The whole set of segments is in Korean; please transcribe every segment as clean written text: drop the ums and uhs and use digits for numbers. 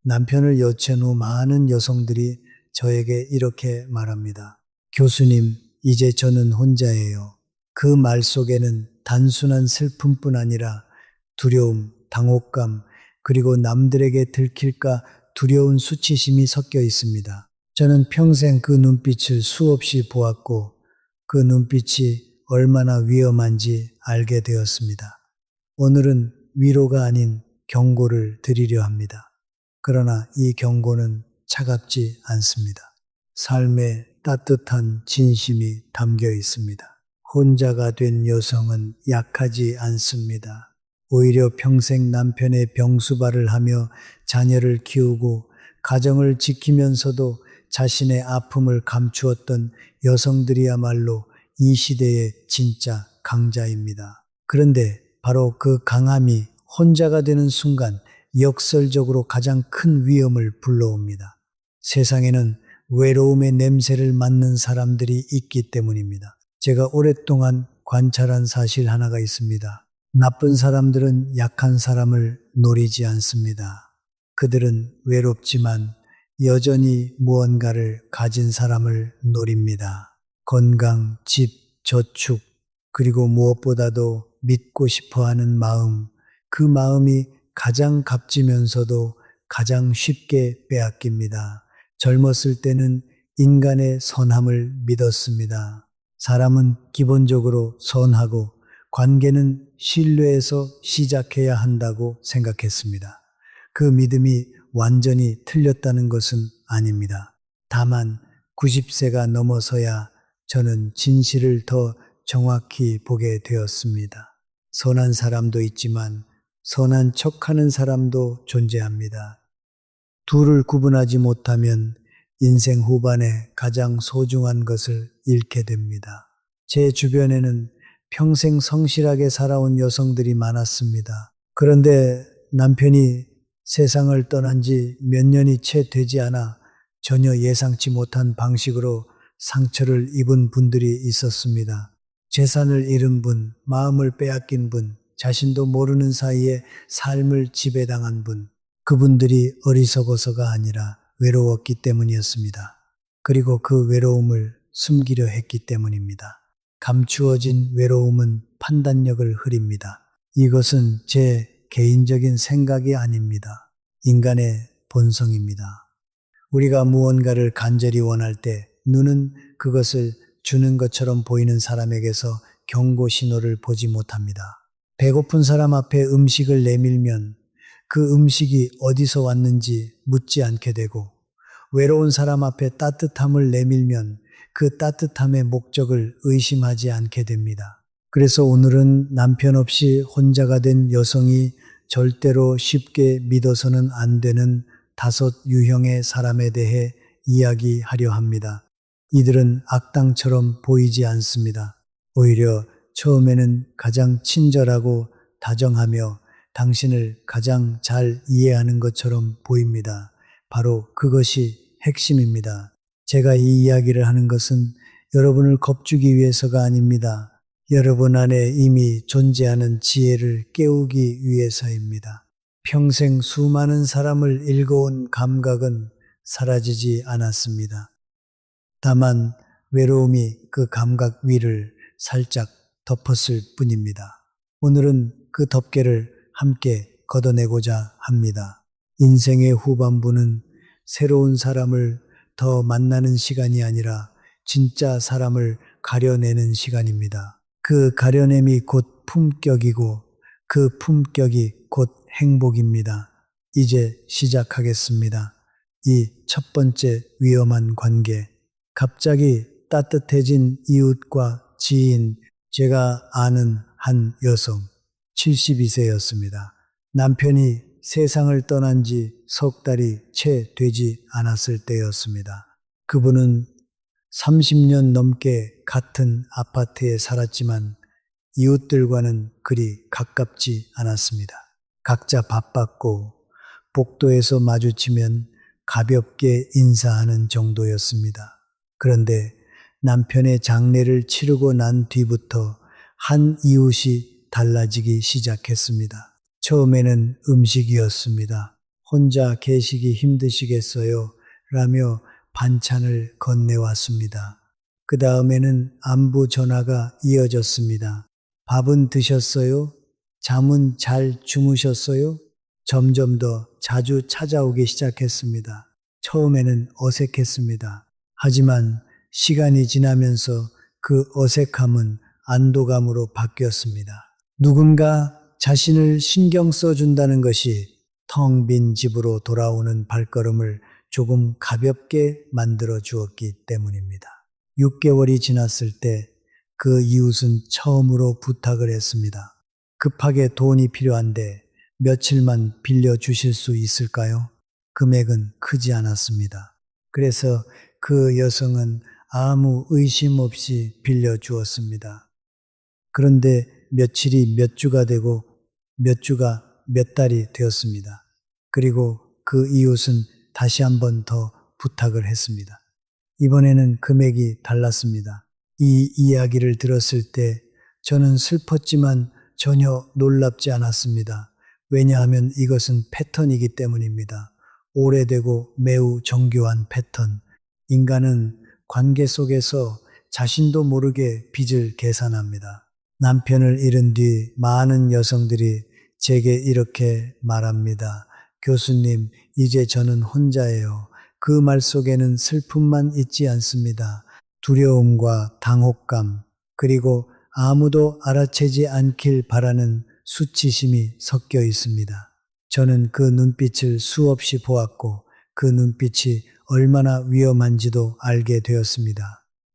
남편을 여챈 후 많은 여성들이 저에게 이렇게 말합니다. 교수님, 이제 저는 혼자예요. 그 말 속에는 단순한 슬픔뿐 아니라 두려움, 당혹감, 그리고 남들에게 들킬까 두려운 수치심이 섞여 있습니다. 저는 평생 그 눈빛을 수없이 보았고 그 눈빛이 얼마나 위험한지 알게 되었습니다. 오늘은 위로가 아닌 경고를 드리려 합니다. 그러나 이 경고는 차갑지 않습니다. 삶에 따뜻한 진심이 담겨 있습니다. 혼자가 된 여성은 약하지 않습니다. 오히려 평생 남편의 병수발을 하며 자녀를 키우고 가정을 지키면서도 자신의 아픔을 감추었던 여성들이야말로 이 시대의 진짜 강자입니다. 그런데 바로 그 강함이 혼자가 되는 순간 역설적으로 가장 큰 위험을 불러옵니다. 세상에는 외로움의 냄새를 맡는 사람들이 있기 때문입니다. 제가 오랫동안 관찰한 사실 하나가 있습니다. 나쁜 사람들은 약한 사람을 노리지 않습니다. 그들은 외롭지만 여전히 무언가를 가진 사람을 노립니다. 건강, 집, 저축, 그리고 무엇보다도 믿고 싶어 하는 마음, 그 마음이 가장 값지면서도 가장 쉽게 빼앗깁니다. 젊었을 때는 인간의 선함을 믿었습니다. 사람은 기본적으로 선하고 관계는 신뢰에서 시작해야 한다고 생각했습니다. 그 믿음이 완전히 틀렸다는 것은 아닙니다. 다만 90세가 넘어서야 저는 진실을 더 정확히 보게 되었습니다. 선한 사람도 있지만 선한 척하는 사람도 존재합니다. 둘을 구분하지 못하면 인생 후반에 가장 소중한 것을 잃게 됩니다. 제 주변에는 평생 성실하게 살아온 여성들이 많았습니다. 그런데 남편이 세상을 떠난 지 몇 년이 채 되지 않아 전혀 예상치 못한 방식으로 상처를 입은 분들이 있었습니다. 재산을 잃은 분, 마음을 빼앗긴 분, 자신도 모르는 사이에 삶을 지배당한 분, 그분들이 어리석어서가 아니라 외로웠기 때문이었습니다. 그리고 그 외로움을 숨기려 했기 때문입니다. 감추어진 외로움은 판단력을 흐립니다. 이것은 제 개인적인 생각이 아닙니다. 인간의 본성입니다. 우리가 무언가를 간절히 원할 때 눈은 그것을 주는 것처럼 보이는 사람에게서 경고 신호를 보지 못합니다. 배고픈 사람 앞에 음식을 내밀면 그 음식이 어디서 왔는지 묻지 않게 되고, 외로운 사람 앞에 따뜻함을 내밀면 그 따뜻함의 목적을 의심하지 않게 됩니다. 그래서 오늘은 남편 없이 혼자가 된 여성이 절대로 쉽게 믿어서는 안 되는 5 유형의 사람에 대해 이야기하려 합니다. 이들은 악당처럼 보이지 않습니다. 오히려 처음에는 가장 친절하고 다정하며 당신을 가장 잘 이해하는 것처럼 보입니다. 바로 그것이 핵심입니다. 제가 이 이야기를 하는 것은 여러분을 겁주기 위해서가 아닙니다. 여러분 안에 이미 존재하는 지혜를 깨우기 위해서입니다. 평생 수많은 사람을 읽어온 감각은 사라지지 않았습니다. 다만 외로움이 그 감각 위를 살짝 덮었을 뿐입니다. 오늘은 그 덮개를 함께 걷어내고자 합니다. 인생의 후반부는 새로운 사람을 더 만나는 시간이 아니라 진짜 사람을 가려내는 시간입니다. 그 가려냄이 곧 품격이고 그 품격이 곧 행복입니다. 이제 시작하겠습니다. 이 첫 번째 위험한 관계. 갑자기 따뜻해진 이웃과 지인, 제가 아는 한 여성, 72세였습니다. 남편이 세상을 떠난 지 석 달이 채 되지 않았을 때였습니다. 그분은 30년 넘게 같은 아파트에 살았지만 이웃들과는 그리 가깝지 않았습니다. 각자 바빴고 복도에서 마주치면 가볍게 인사하는 정도였습니다. 그런데 남편의 장례를 치르고 난 뒤부터 한 이웃이 달라지기 시작했습니다. 처음에는 음식이었습니다. 혼자 계시기 힘드시겠어요? 라며 반찬을 건네왔습니다. 그 다음에는 안부 전화가 이어졌습니다. 밥은 드셨어요? 잠은 잘 주무셨어요? 점점 더 자주 찾아오기 시작했습니다. 처음에는 어색했습니다. 하지만 시간이 지나면서 그 어색함은 안도감으로 바뀌었습니다. 누군가 자신을 신경 써준다는 것이 텅 빈 집으로 돌아오는 발걸음을 조금 가볍게 만들어 주었기 때문입니다. 6개월이 지났을 때 그 이웃은 처음으로 부탁을 했습니다. 급하게 돈이 필요한데 며칠만 빌려주실 수 있을까요? 금액은 크지 않았습니다. 그래서 그 여성은 아무 의심 없이 빌려주었습니다. 그런데 며칠이 몇 주가 되고 몇 주가 몇 달이 되었습니다. 그리고 그 이웃은 다시 한 번 더 부탁을 했습니다. 이번에는 금액이 달랐습니다. 이 이야기를 들었을 때 저는 슬펐지만 전혀 놀랍지 않았습니다. 왜냐하면 이것은 패턴이기 때문입니다. 오래되고 매우 정교한 패턴. 인간은 관계 속에서 자신도 모르게 빚을 계산합니다. 남편을 잃은 뒤 많은 여성들이 제게 이렇게 말합니다. 교수님, 이제 저는 혼자예요. 그 말 속에는 슬픔만 있지 않습니다. 두려움과 당혹감, 그리고 아무도 알아채지 않길 바라는 수치심이 섞여 있습니다. 저는 그 눈빛을 수없이 보았고 그 눈빛이 얼마나 위험한지도 알게 되었습니다.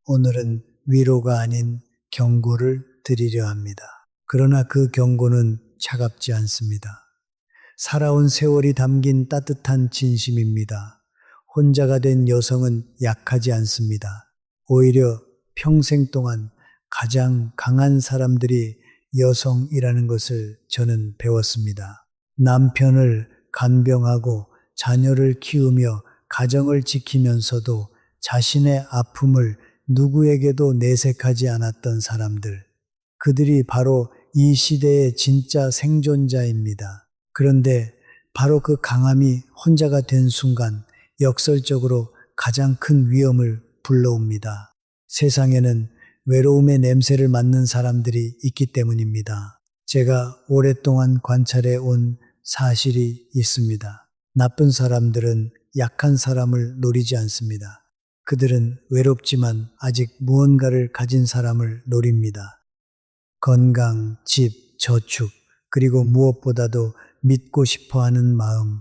오늘은 위로가 아닌 경고를 드리려 합니다. 그러나 그 경고는 차갑지 않습니다. 살아온 세월이 담긴 따뜻한 진심입니다. 혼자가 된 여성은 약하지 않습니다. 오히려 평생 동안 가장 강한 사람들이 여성이라는 것을 저는 배웠습니다. 남편을 간병하고 자녀를 키우며 가정을 지키면서도 자신의 아픔을 누구에게도 내색하지 않았던 사람들. 그들이 바로 이 시대의 진짜 생존자입니다. 그런데 바로 그 강함이 혼자가 된 순간 역설적으로 가장 큰 위험을 불러옵니다. 세상에는 외로움의 냄새를 맡는 사람들이 있기 때문입니다. 제가 오랫동안 관찰해 온 사실이 있습니다. 나쁜 사람들은 약한 사람을 노리지 않습니다. 그들은 외롭지만 아직 무언가를 가진 사람을 노립니다. 건강, 집, 저축, 그리고 무엇보다도 믿고 싶어 하는 마음.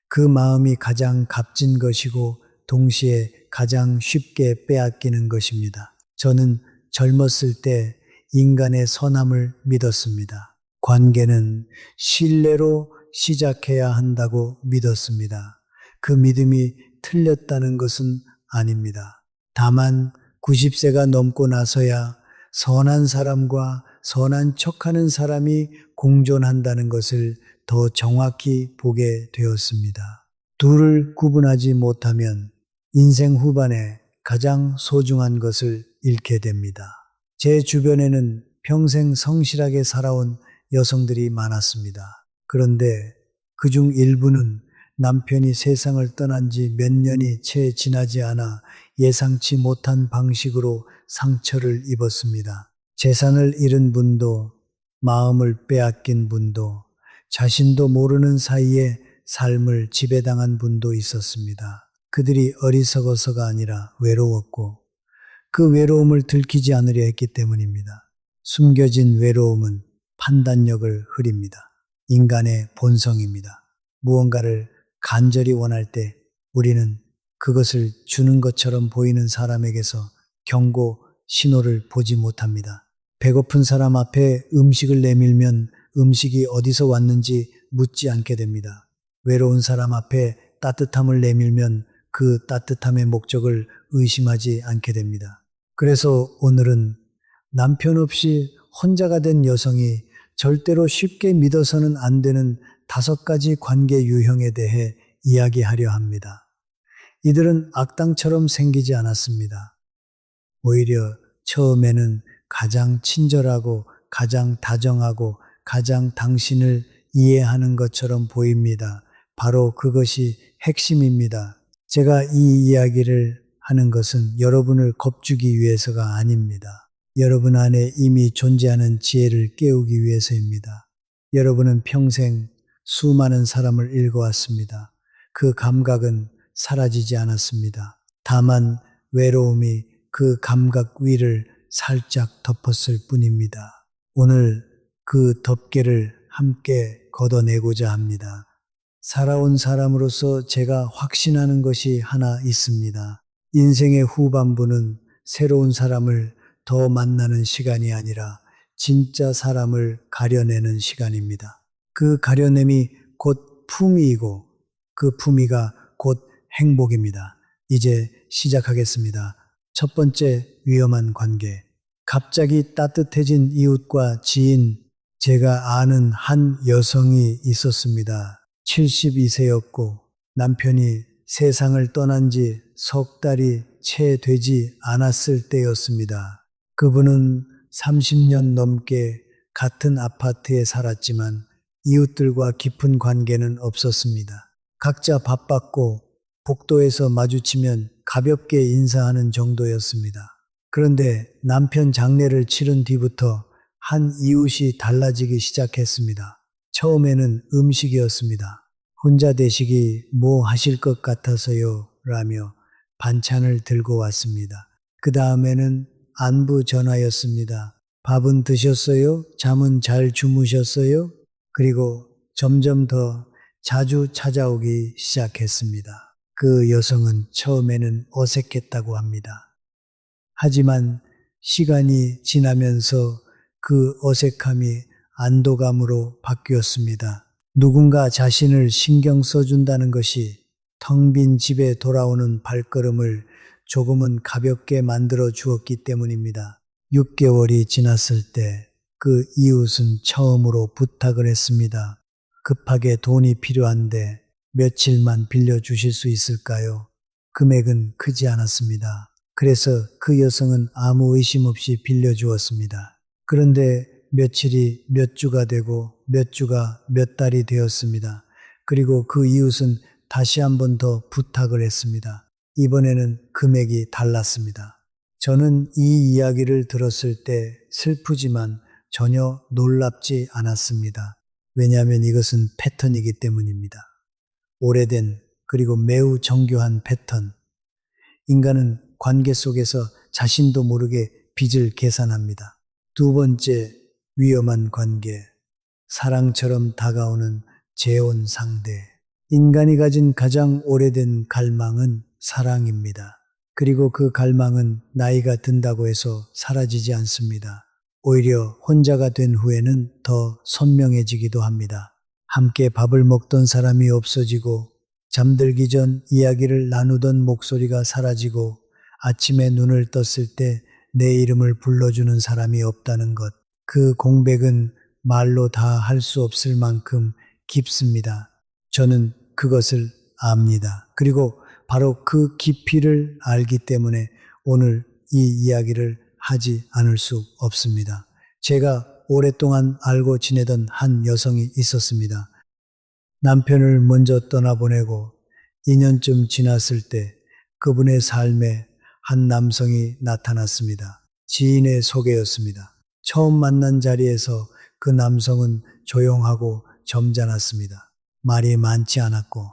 그 마음이 가장 값진 것이고 동시에 가장 쉽게 빼앗기는 것입니다. 저는 젊었을 때 인간의 선함을 믿었습니다. 관계는 신뢰로 시작해야 한다고 믿었습니다. 그 믿음이 틀렸다는 것은 아닙니다. 다만 90세가 넘고 나서야 선한 사람과 선한 척하는 사람이 공존한다는 것을 더 정확히 보게 되었습니다. 둘을 구분하지 못하면 인생 후반에 가장 소중한 것을 잃게 됩니다. 제 주변에는 평생 성실하게 살아온 여성들이 많았습니다. 그런데 그중 일부는 남편이 세상을 떠난 지 몇 년이 채 지나지 않아 예상치 못한 방식으로 상처를 입었습니다. 재산을 잃은 분도, 마음을 빼앗긴 분도, 자신도 모르는 사이에 삶을 지배당한 분도 있었습니다. 그들이 어리석어서가 아니라 외로웠고 그 외로움을 들키지 않으려 했기 때문입니다. 숨겨진 외로움은 판단력을 흐립니다. 인간의 본성입니다. 무언가를 간절히 원할 때 우리는 그것을 주는 것처럼 보이는 사람에게서 경고 신호를 보지 못합니다. 배고픈 사람 앞에 음식을 내밀면 음식이 어디서 왔는지 묻지 않게 됩니다. 외로운 사람 앞에 따뜻함을 내밀면 그 따뜻함의 목적을 의심하지 않게 됩니다. 그래서 오늘은 남편 없이 혼자가 된 여성이 절대로 쉽게 믿어서는 안 되는 5가지 관계 유형에 대해 이야기하려 합니다. 이들은 악당처럼 생기지 않았습니다. 오히려 처음에는 가장 친절하고 가장 다정하고 가장 당신을 이해하는 것처럼 보입니다. 바로 그것이 핵심입니다. 제가 이 이야기를 하는 것은 여러분을 겁주기 위해서가 아닙니다. 여러분 안에 이미 존재하는 지혜를 깨우기 위해서입니다. 여러분은 평생 수많은 사람을 읽어왔습니다. 그 감각은 사라지지 않았습니다. 다만 외로움이 그 감각 위를 살짝 덮었을 뿐입니다. 오늘 그 덮개를 함께 걷어내고자 합니다. 살아온 사람으로서 제가 확신하는 것이 하나 있습니다. 인생의 후반부는 새로운 사람을 더 만나는 시간이 아니라 진짜 사람을 가려내는 시간입니다. 그 가려냄이 곧 품위이고 그 품위가 곧 행복입니다. 이제 시작하겠습니다. 첫 번째, 위험한 관계. 갑자기 따뜻해진 이웃과 지인, 제가 아는 한 여성이 있었습니다. 72세였고 남편이 세상을 떠난 지 석 달이 채 되지 않았을 때였습니다. 그분은 30년 넘게 같은 아파트에 살았지만 이웃들과 깊은 관계는 없었습니다. 각자 바빴고 복도에서 마주치면 가볍게 인사하는 정도였습니다. 그런데 남편 장례를 치른 뒤부터 한 이웃이 달라지기 시작했습니다. 처음에는 음식이었습니다. 혼자 되시기 뭐 하실 것 같아서요 라며 반찬을 들고 왔습니다. 그 다음에는 안부 전화였습니다. 밥은 드셨어요? 잠은 잘 주무셨어요? 그리고 점점 더 자주 찾아오기 시작했습니다. 그 여성은 처음에는 어색했다고 합니다. 하지만 시간이 지나면서 그 어색함이 안도감으로 바뀌었습니다. 누군가 자신을 신경 써준다는 것이 텅 빈 집에 돌아오는 발걸음을 조금은 가볍게 만들어 주었기 때문입니다. 6개월이 지났을 때 그 이웃은 처음으로 부탁을 했습니다. 급하게 돈이 필요한데 며칠만 빌려주실 수 있을까요? 금액은 크지 않았습니다. 그래서 그 여성은 아무 의심 없이 빌려주었습니다. 그런데 며칠이 몇 주가 되고 몇 주가 몇 달이 되었습니다. 그리고 그 이웃은 다시 한 번 더 부탁을 했습니다. 이번에는 금액이 달랐습니다. 저는 이 이야기를 들었을 때 슬프지만 전혀 놀랍지 않았습니다. 왜냐하면 이것은 패턴이기 때문입니다. 오래된 그리고 매우 정교한 패턴. 인간은 관계 속에서 자신도 모르게 빚을 계산합니다. 두 번째, 위험한 관계. 사랑처럼 다가오는 재혼 상대. 인간이 가진 가장 오래된 갈망은 사랑입니다. 그리고 그 갈망은 나이가 든다고 해서 사라지지 않습니다. 오히려 혼자가 된 후에는 더 선명해지기도 합니다. 함께 밥을 먹던 사람이 없어지고 잠들기 전 이야기를 나누던 목소리가 사라지고 아침에 눈을 떴을 때 내 이름을 불러주는 사람이 없다는 것. 그 공백은 말로 다 할 수 없을 만큼 깊습니다. 저는 그것을 압니다. 그리고 바로 그 깊이를 알기 때문에 오늘 이 이야기를 하지 않을 수 없습니다. 제가 오랫동안 알고 지내던 한 여성이 있었습니다. 남편을 먼저 떠나보내고 2년쯤 지났을 때 그분의 삶에 한 남성이 나타났습니다. 지인의 소개였습니다. 처음 만난 자리에서 그 남성은 조용하고 점잖았습니다. 말이 많지 않았고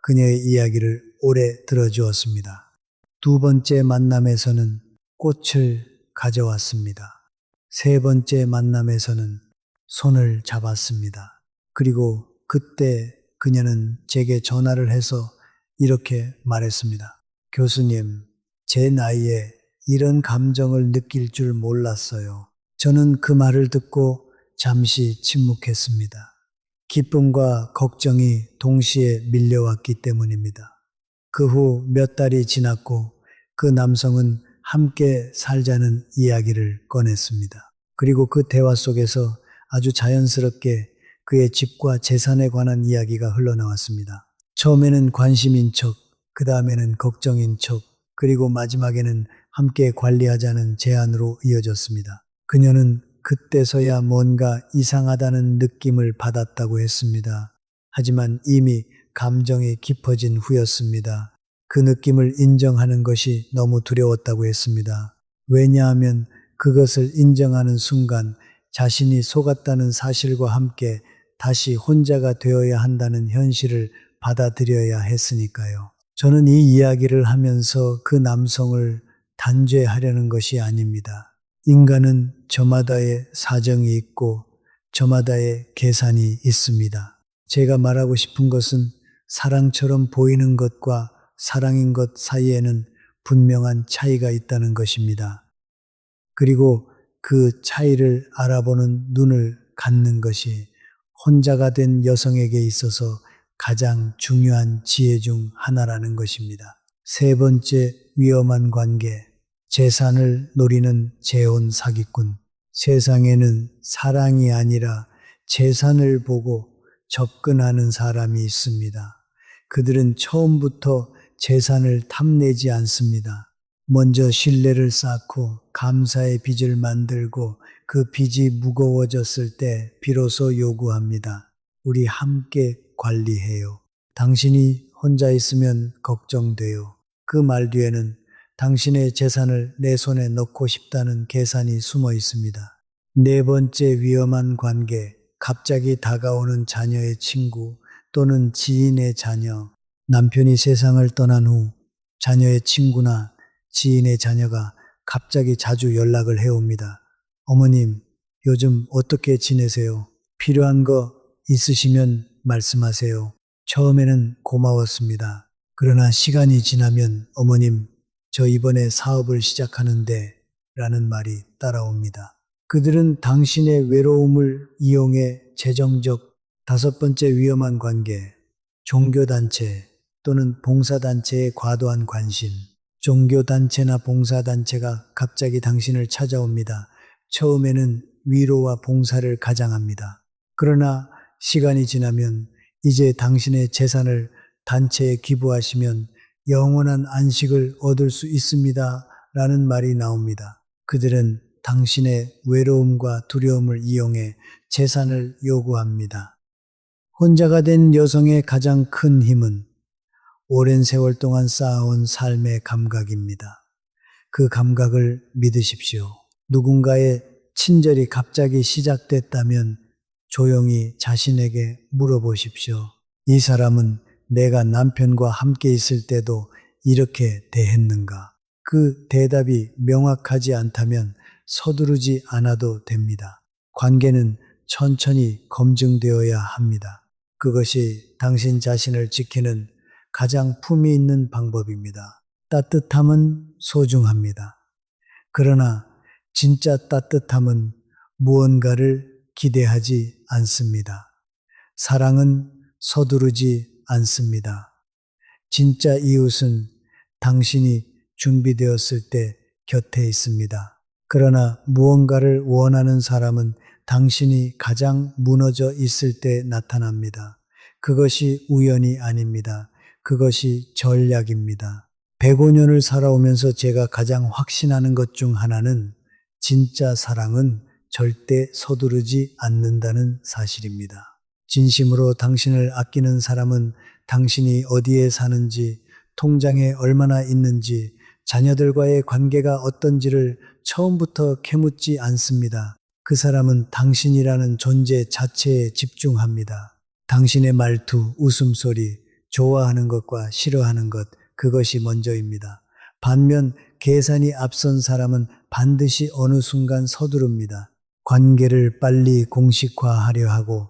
그녀의 이야기를 오래 들어주었습니다. 두 번째 만남에서는 꽃을 가져왔습니다. 세 번째 만남에서는 손을 잡았습니다. 그리고 그때 그녀는 제게 전화를 해서 이렇게 말했습니다. 교수님, 제 나이에 이런 감정을 느낄 줄 몰랐어요. 저는 그 말을 듣고 잠시 침묵했습니다. 기쁨과 걱정이 동시에 밀려왔기 때문입니다. 그 후 몇 달이 지났고 그 남성은 함께 살자는 이야기를 꺼냈습니다. 그리고 그 대화 속에서 아주 자연스럽게 그의 집과 재산에 관한 이야기가 흘러나왔습니다. 처음에는 관심인 척, 그 다음에는 걱정인 척, 그리고 마지막에는 함께 관리하자는 제안으로 이어졌습니다. 그녀는 그때서야 뭔가 이상하다는 느낌을 받았다고 했습니다. 하지만 이미 감정이 깊어진 후였습니다. 그 느낌을 인정하는 것이 너무 두려웠다고 했습니다. 왜냐하면 그것을 인정하는 순간 자신이 속았다는 사실과 함께 다시 혼자가 되어야 한다는 현실을 받아들여야 했으니까요. 저는 이 이야기를 하면서 그 남성을 단죄하려는 것이 아닙니다. 인간은 저마다의 사정이 있고 저마다의 계산이 있습니다. 제가 말하고 싶은 것은 사랑처럼 보이는 것과 사랑인 것 사이에는 분명한 차이가 있다는 것입니다. 그리고 그 차이를 알아보는 눈을 갖는 것이 혼자가 된 여성에게 있어서 가장 중요한 지혜 중 하나라는 것입니다. 세 번째, 위험한 관계. 재산을 노리는 재혼 사기꾼. 세상에는 사랑이 아니라 재산을 보고 접근하는 사람이 있습니다. 그들은 처음부터 재산을 탐내지 않습니다. 먼저 신뢰를 쌓고 감사의 빚을 만들고 그 빚이 무거워졌을 때 비로소 요구합니다. 우리 함께 관리해요. 당신이 혼자 있으면 걱정돼요. 그 말 뒤에는 당신의 재산을 내 손에 넣고 싶다는 계산이 숨어 있습니다. 네 번째, 위험한 관계. 갑자기 다가오는 자녀의 친구 또는 지인의 자녀. 남편이 세상을 떠난 후 자녀의 친구나 지인의 자녀가 갑자기 자주 연락을 해옵니다. 어머님, 요즘 어떻게 지내세요? 필요한 거 있으시면 말씀하세요. 처음에는 고마웠습니다. 그러나 시간이 지나면 어머님, 저 이번에 사업을 시작하는데 라는 말이 따라옵니다. 그들은 당신의 외로움을 이용해 재정적. 다섯 번째, 위험한 관계. 종교단체 또는 봉사단체에 과도한 관심. 종교단체나 봉사단체가 갑자기 당신을 찾아옵니다. 처음에는 위로와 봉사를 가장합니다. 그러나 시간이 지나면 이제 당신의 재산을 단체에 기부하시면 영원한 안식을 얻을 수 있습니다. 라는 말이 나옵니다. 그들은 당신의 외로움과 두려움을 이용해 재산을 요구합니다. 혼자가 된 여성의 가장 큰 힘은 오랜 세월 동안 쌓아온 삶의 감각입니다. 그 감각을 믿으십시오. 누군가의 친절이 갑자기 시작됐다면 조용히 자신에게 물어보십시오. 이 사람은 내가 남편과 함께 있을 때도 이렇게 대했는가? 그 대답이 명확하지 않다면 서두르지 않아도 됩니다. 관계는 천천히 검증되어야 합니다. 그것이 당신 자신을 지키는 가장 품위 있는 방법입니다. 따뜻함은 소중합니다. 그러나 진짜 따뜻함은 무언가를 기대하지 않습니다. 사랑은 서두르지 않습니다. 진짜 이웃은 당신이 준비되었을 때 곁에 있습니다. 그러나 무언가를 원하는 사람은 당신이 가장 무너져 있을 때 나타납니다. 그것이 우연이 아닙니다. 그것이 전략입니다. 105년을 살아오면서 제가 가장 확신하는 것 중 하나는 진짜 사랑은 절대 서두르지 않는다는 사실입니다. 진심으로 당신을 아끼는 사람은 당신이 어디에 사는지, 통장에 얼마나 있는지, 자녀들과의 관계가 어떤지를 처음부터 캐묻지 않습니다. 그 사람은 당신이라는 존재 자체에 집중합니다. 당신의 말투, 웃음소리, 좋아하는 것과 싫어하는 것, 그것이 먼저입니다. 반면 계산이 앞선 사람은 반드시 어느 순간 서두릅니다. 관계를 빨리 공식화하려 하고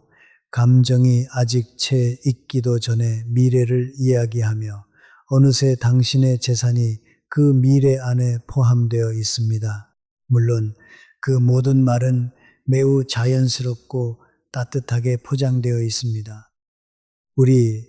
감정이 아직 채 있기도 전에 미래를 이야기하며 어느새 당신의 재산이 그 미래 안에 포함되어 있습니다. 물론 그 모든 말은 매우 자연스럽고 따뜻하게 포장되어 있습니다. 우리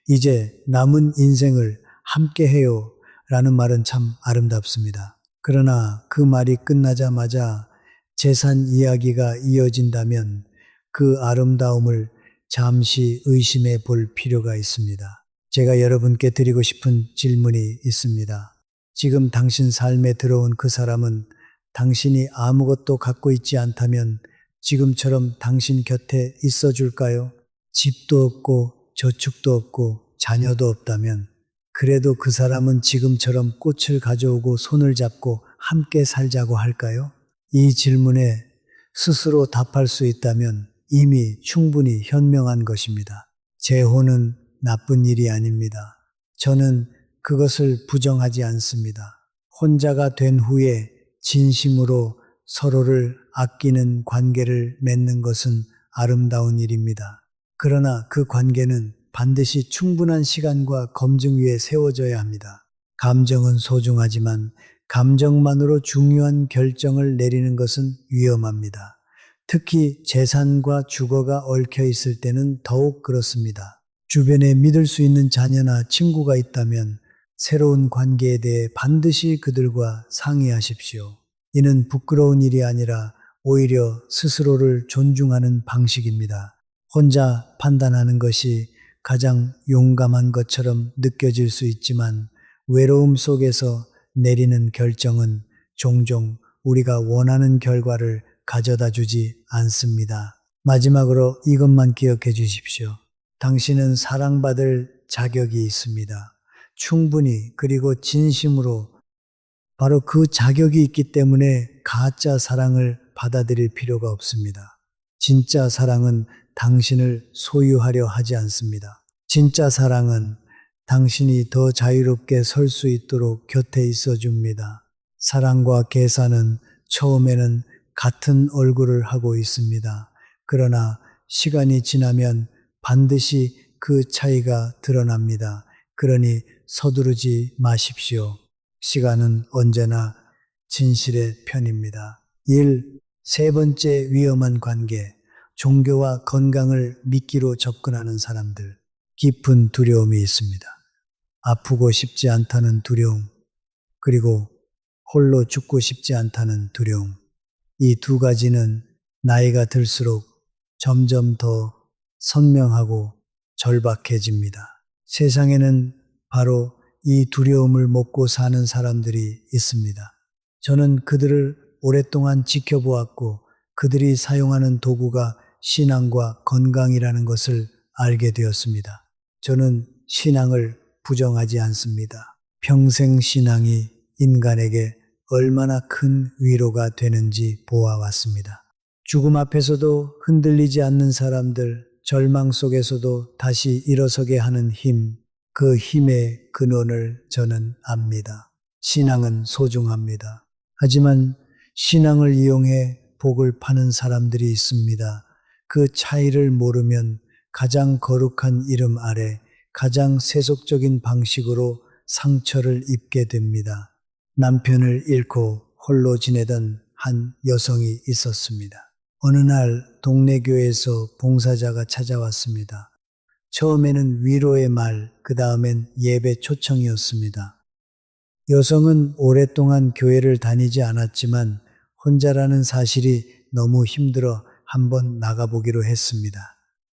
이제 남은 인생을 함께 해요 라는 말은 참 아름답습니다. 그러나 그 말이 끝나자마자 재산 이야기가 이어진다면 그 아름다움을 잠시 의심해 볼 필요가 있습니다. 제가 여러분께 드리고 싶은 질문이 있습니다. 지금 당신 삶에 들어온 그 사람은 당신이 아무것도 갖고 있지 않다면 지금처럼 당신 곁에 있어 줄까요? 집도 없고 저축도 없고 자녀도 없다면 그래도 그 사람은 지금처럼 꽃을 가져오고 손을 잡고 함께 살자고 할까요? 이 질문에 스스로 답할 수 있다면 이미 충분히 현명한 것입니다. 재혼은 나쁜 일이 아닙니다. 저는 그것을 부정하지 않습니다. 혼자가 된 후에 진심으로 서로를 아끼는 관계를 맺는 것은 아름다운 일입니다. 그러나 그 관계는 반드시 충분한 시간과 검증 위에 세워져야 합니다. 감정은 소중하지만 감정만으로 중요한 결정을 내리는 것은 위험합니다. 특히 재산과 주거가 얽혀 있을 때는 더욱 그렇습니다. 주변에 믿을 수 있는 자녀나 친구가 있다면 새로운 관계에 대해 반드시 그들과 상의하십시오. 이는 부끄러운 일이 아니라 오히려 스스로를 존중하는 방식입니다. 혼자 판단하는 것이 가장 용감한 것처럼 느껴질 수 있지만 외로움 속에서 내리는 결정은 종종 우리가 원하는 결과를 가져다 주지 않습니다. 마지막으로 이것만 기억해 주십시오. 당신은 사랑받을 자격이 있습니다. 충분히 그리고 진심으로 바로 그 자격이 있기 때문에 가짜 사랑을 받아들일 필요가 없습니다. 진짜 사랑은 당신을 소유하려 하지 않습니다. 진짜 사랑은 당신이 더 자유롭게 설 수 있도록 곁에 있어 줍니다. 사랑과 계산은 처음에는 같은 얼굴을 하고 있습니다. 그러나 시간이 지나면 반드시 그 차이가 드러납니다. 그러니 서두르지 마십시오. 시간은 언제나 진실의 편입니다. 1. 세 번째 위험한 관계. 종교와 건강을 미끼로 접근하는 사람들. 깊은 두려움이 있습니다. 아프고 싶지 않다는 두려움, 그리고 홀로 죽고 싶지 않다는 두려움. 이 두 가지는 나이가 들수록 점점 더 선명하고 절박해집니다. 세상에는 바로 이 두려움을 먹고 사는 사람들이 있습니다. 저는 그들을 오랫동안 지켜보았고 그들이 사용하는 도구가 신앙과 건강이라는 것을 알게 되었습니다. 저는 신앙을 부정하지 않습니다. 평생 신앙이 인간에게 얼마나 큰 위로가 되는지 보아왔습니다. 죽음 앞에서도 흔들리지 않는 사람들, 절망 속에서도 다시 일어서게 하는 힘, 그 힘의 근원을 저는 압니다. 신앙은 소중합니다. 하지만 신앙을 이용해 복을 파는 사람들이 있습니다. 그 차이를 모르면 가장 거룩한 이름 아래 가장 세속적인 방식으로 상처를 입게 됩니다. 남편을 잃고 홀로 지내던 한 여성이 있었습니다. 어느 날 동네 교회에서 봉사자가 찾아왔습니다. 처음에는 위로의 말, 그 다음엔 예배 초청이었습니다. 여성은 오랫동안 교회를 다니지 않았지만 혼자라는 사실이 너무 힘들어 한번 나가보기로 했습니다.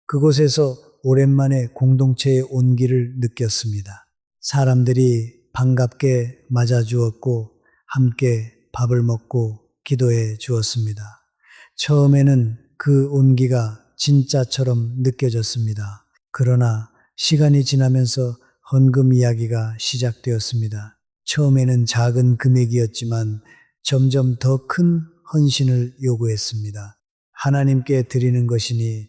그곳에서 오랜만에 공동체의 온기를 느꼈습니다. 사람들이 반갑게 맞아주었고 함께 밥을 먹고 기도해 주었습니다. 처음에는 그 온기가 진짜처럼 느껴졌습니다. 그러나 시간이 지나면서 헌금 이야기가 시작되었습니다. 처음에는 작은 금액이었지만 점점 더 큰 헌신을 요구했습니다. 하나님께 드리는 것이니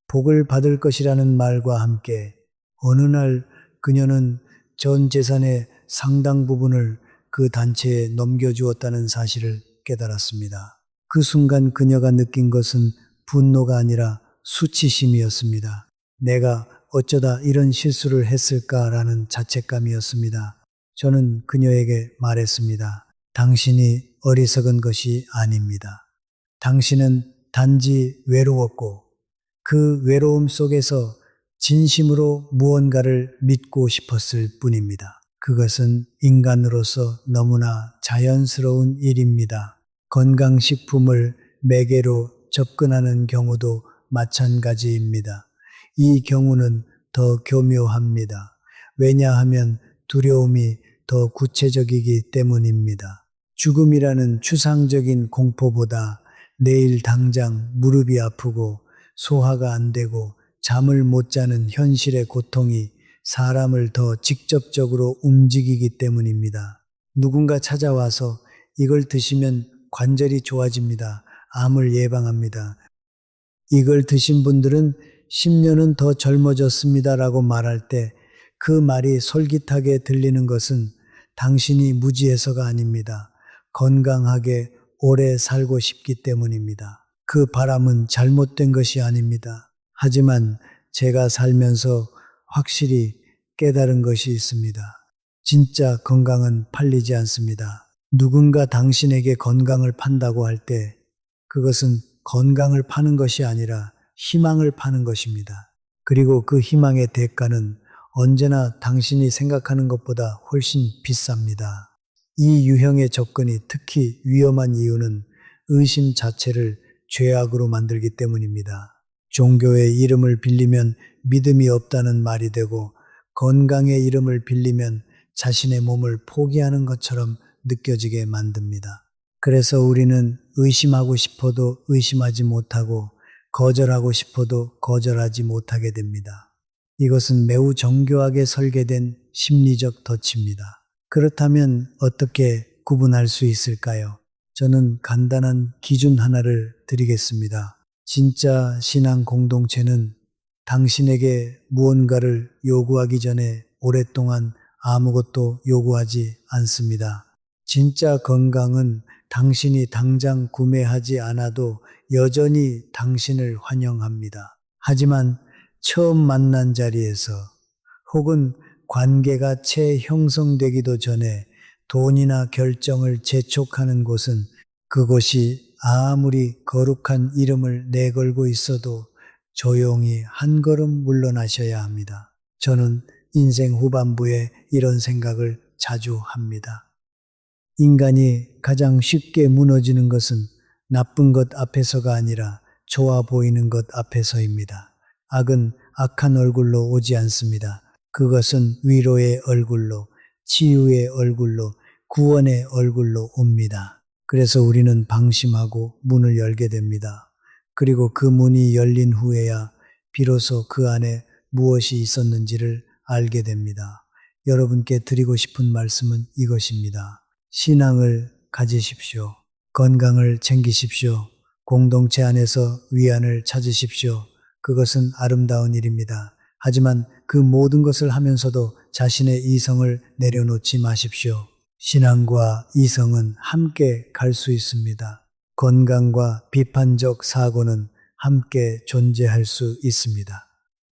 복을 받을 것이라는 말과 함께 어느 날 그녀는 전 재산의 상당 부분을 그 단체에 넘겨주었다는 사실을 깨달았습니다. 그 순간 그녀가 느낀 것은 분노가 아니라 수치심이었습니다. 내가 어쩌다 이런 실수를 했을까라는 자책감이었습니다. 저는 그녀에게 말했습니다. 당신이 어리석은 것이 아닙니다. 당신은 단지 외로웠고 그 외로움 속에서 진심으로 무언가를 믿고 싶었을 뿐입니다. 그것은 인간으로서 너무나 자연스러운 일입니다. 건강식품을 매개로 접근하는 경우도 마찬가지입니다. 이 경우는 더 교묘합니다. 왜냐하면 두려움이 더 구체적이기 때문입니다. 죽음이라는 추상적인 공포보다 내일 당장 무릎이 아프고 소화가 안 되고 잠을 못 자는 현실의 고통이 사람을 더 직접적으로 움직이기 때문입니다. 누군가 찾아와서 이걸 드시면 관절이 좋아집니다. 암을 예방합니다. 이걸 드신 분들은 10년은 더 젊어졌습니다라고 말할 때 그 말이 솔깃하게 들리는 것은 당신이 무지해서가 아닙니다. 건강하게 오래 살고 싶기 때문입니다. 그 바람은 잘못된 것이 아닙니다. 하지만 제가 살면서 확실히 깨달은 것이 있습니다. 진짜 건강은 팔리지 않습니다. 누군가 당신에게 건강을 판다고 할 때 그것은 건강을 파는 것이 아니라 희망을 파는 것입니다. 그리고 그 희망의 대가는 언제나 당신이 생각하는 것보다 훨씬 비쌉니다. 이 유형의 접근이 특히 위험한 이유는 의심 자체를 죄악으로 만들기 때문입니다. 종교의 이름을 빌리면 믿음이 없다는 말이 되고 건강의 이름을 빌리면 자신의 몸을 포기하는 것처럼 느껴지게 만듭니다. 그래서 우리는 의심하고 싶어도 의심하지 못하고 거절하고 싶어도 거절하지 못하게 됩니다. 이것은 매우 정교하게 설계된 심리적 덫입니다. 그렇다면 어떻게 구분할 수 있을까요? 저는 간단한 기준 하나를 드리겠습니다. 진짜 신앙 공동체는 당신에게 무언가를 요구하기 전에 오랫동안 아무것도 요구하지 않습니다. 진짜 건강은 당신이 당장 구매하지 않아도 여전히 당신을 환영합니다. 하지만 처음 만난 자리에서 혹은 관계가 채 형성되기도 전에 돈이나 결정을 재촉하는 곳은 그곳이 아무리 거룩한 이름을 내걸고 있어도 조용히 한 걸음 물러나셔야 합니다. 저는 인생 후반부에 이런 생각을 자주 합니다. 인간이 가장 쉽게 무너지는 것은 나쁜 것 앞에서가 아니라 좋아 보이는 것 앞에서입니다. 악은 악한 얼굴로 오지 않습니다. 그것은 위로의 얼굴로, 치유의 얼굴로, 구원의 얼굴로 옵니다. 그래서 우리는 방심하고 문을 열게 됩니다. 그리고 그 문이 열린 후에야 비로소 그 안에 무엇이 있었는지를 알게 됩니다. 여러분께 드리고 싶은 말씀은 이것입니다. 신앙을 가지십시오. 건강을 챙기십시오. 공동체 안에서 위안을 찾으십시오. 그것은 아름다운 일입니다. 하지만 그 모든 것을 하면서도 자신의 이성을 내려놓지 마십시오. 신앙과 이성은 함께 갈 수 있습니다. 건강과 비판적 사고는 함께 존재할 수 있습니다.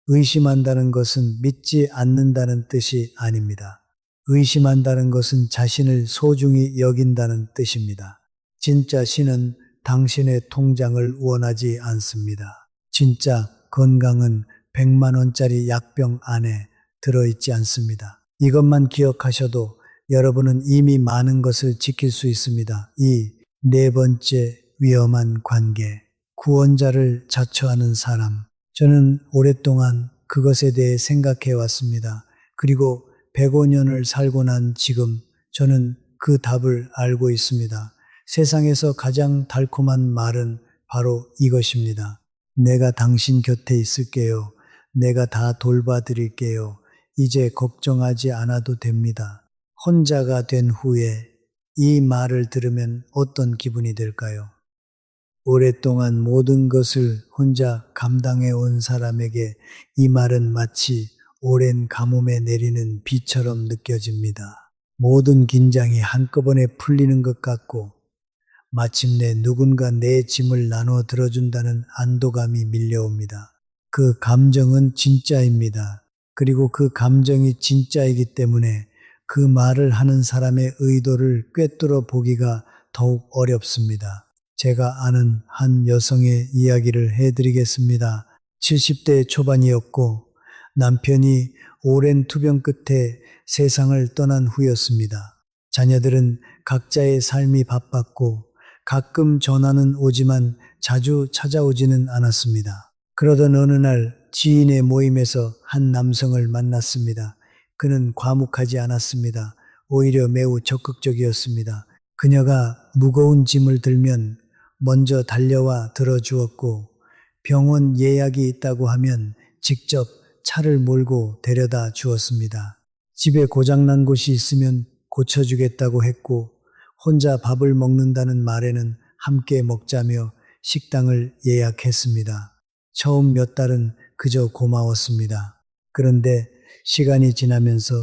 의심한다는 것은 믿지 않는다는 뜻이 아닙니다. 의심한다는 것은 자신을 소중히 여긴다는 뜻입니다. 진짜 신은 당신의 통장을 원하지 않습니다. 진짜 건강은 100만 원짜리 약병 안에 들어있지 않습니다. 이것만 기억하셔도 여러분은 이미 많은 것을 지킬 수 있습니다. 이 네 번째 위험한 관계, 구원자를 자처하는 사람. 저는 오랫동안 그것에 대해 생각해 왔습니다. 그리고 105년을 살고 난 지금 저는 그 답을 알고 있습니다. 세상에서 가장 달콤한 말은 바로 이것입니다. 내가 당신 곁에 있을게요. 내가 다 돌봐드릴게요. 이제 걱정하지 않아도 됩니다. 혼자가 된 후에 이 말을 들으면 어떤 기분이 들까요? 오랫동안 모든 것을 혼자 감당해 온 사람에게 이 말은 마치 오랜 가뭄에 내리는 비처럼 느껴집니다. 모든 긴장이 한꺼번에 풀리는 것 같고 마침내 누군가 내 짐을 나눠 들어준다는 안도감이 밀려옵니다. 그 감정은 진짜입니다. 그리고 그 감정이 진짜이기 때문에 그 말을 하는 사람의 의도를 꿰뚫어 보기가 더욱 어렵습니다. 제가 아는 한 여성의 이야기를 해드리겠습니다. 70대 초반이었고 남편이 오랜 투병 끝에 세상을 떠난 후였습니다. 자녀들은 각자의 삶이 바빴고 가끔 전화는 오지만 자주 찾아오지는 않았습니다. 그러던 어느 날 지인의 모임에서 한 남성을 만났습니다. 그는 과묵하지 않았습니다. 오히려 매우 적극적이었습니다. 그녀가 무거운 짐을 들면 먼저 달려와 들어주었고 병원 예약이 있다고 하면 직접 차를 몰고 데려다 주었습니다. 집에 고장난 곳이 있으면 고쳐주겠다고 했고 혼자 밥을 먹는다는 말에는 함께 먹자며 식당을 예약했습니다. 처음 몇 달은 그저 고마웠습니다. 그런데 시간이 지나면서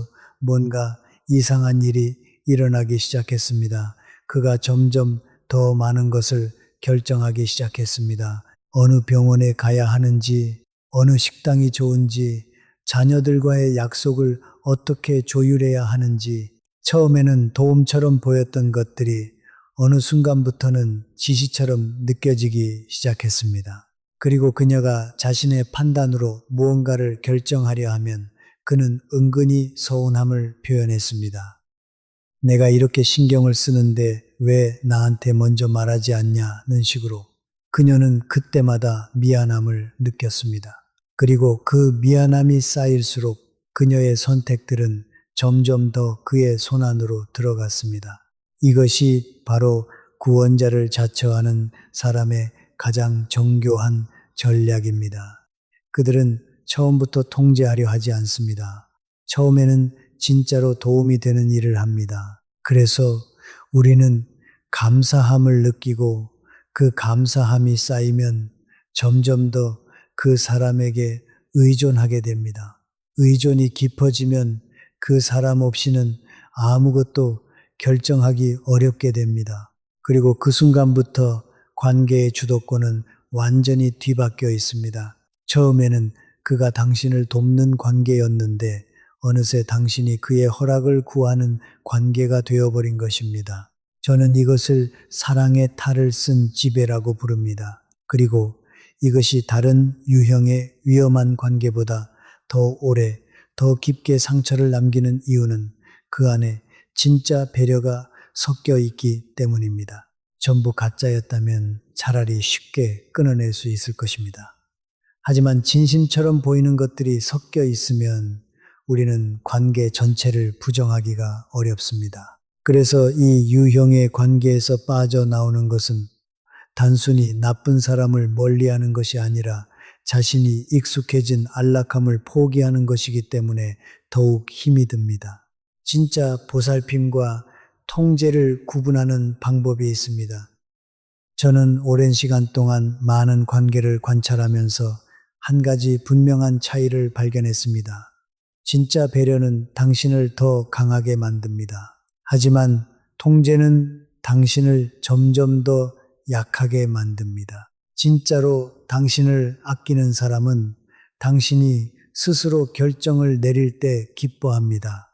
뭔가 이상한 일이 일어나기 시작했습니다. 그가 점점 더 많은 것을 결정하기 시작했습니다. 어느 병원에 가야 하는지, 어느 식당이 좋은지, 자녀들과의 약속을 어떻게 조율해야 하는지, 처음에는 도움처럼 보였던 것들이 어느 순간부터는 지시처럼 느껴지기 시작했습니다. 그리고 그녀가 자신의 판단으로 무언가를 결정하려 하면 그는 은근히 서운함을 표현했습니다. 내가 이렇게 신경을 쓰는데 왜 나한테 먼저 말하지 않냐는 식으로 그녀는 그때마다 미안함을 느꼈습니다. 그리고 그 미안함이 쌓일수록 그녀의 선택들은 점점 더 그의 손안으로 들어갔습니다. 이것이 바로 구원자를 자처하는 사람의 가장 정교한 전략입니다. 그들은 처음부터 통제하려 하지 않습니다. 처음에는 진짜로 도움이 되는 일을 합니다. 그래서 우리는 감사함을 느끼고 그 감사함이 쌓이면 점점 더 그 사람에게 의존하게 됩니다. 의존이 깊어지면 그 사람 없이는 아무것도 결정하기 어렵게 됩니다. 그리고 그 순간부터 관계의 주도권은 완전히 뒤바뀌어 있습니다. 처음에는 그가 당신을 돕는 관계였는데 어느새 당신이 그의 허락을 구하는 관계가 되어버린 것입니다. 저는 이것을 사랑의 탈을 쓴 지배라고 부릅니다. 그리고 이것이 다른 유형의 위험한 관계보다 더 오래, 더 깊게 상처를 남기는 이유는 그 안에 진짜 배려가 섞여 있기 때문입니다. 전부 가짜였다면 차라리 쉽게 끊어낼 수 있을 것입니다. 하지만 진심처럼 보이는 것들이 섞여 있으면 우리는 관계 전체를 부정하기가 어렵습니다. 그래서 이 유형의 관계에서 빠져나오는 것은 단순히 나쁜 사람을 멀리하는 것이 아니라 자신이 익숙해진 안락함을 포기하는 것이기 때문에 더욱 힘이 듭니다. 진짜 보살핌과 통제를 구분하는 방법이 있습니다. 저는 오랜 시간 동안 많은 관계를 관찰하면서 한 가지 분명한 차이를 발견했습니다. 진짜 배려는 당신을 더 강하게 만듭니다. 하지만 통제는 당신을 점점 더 약하게 만듭니다. 진짜로 당신을 아끼는 사람은 당신이 스스로 결정을 내릴 때 기뻐합니다.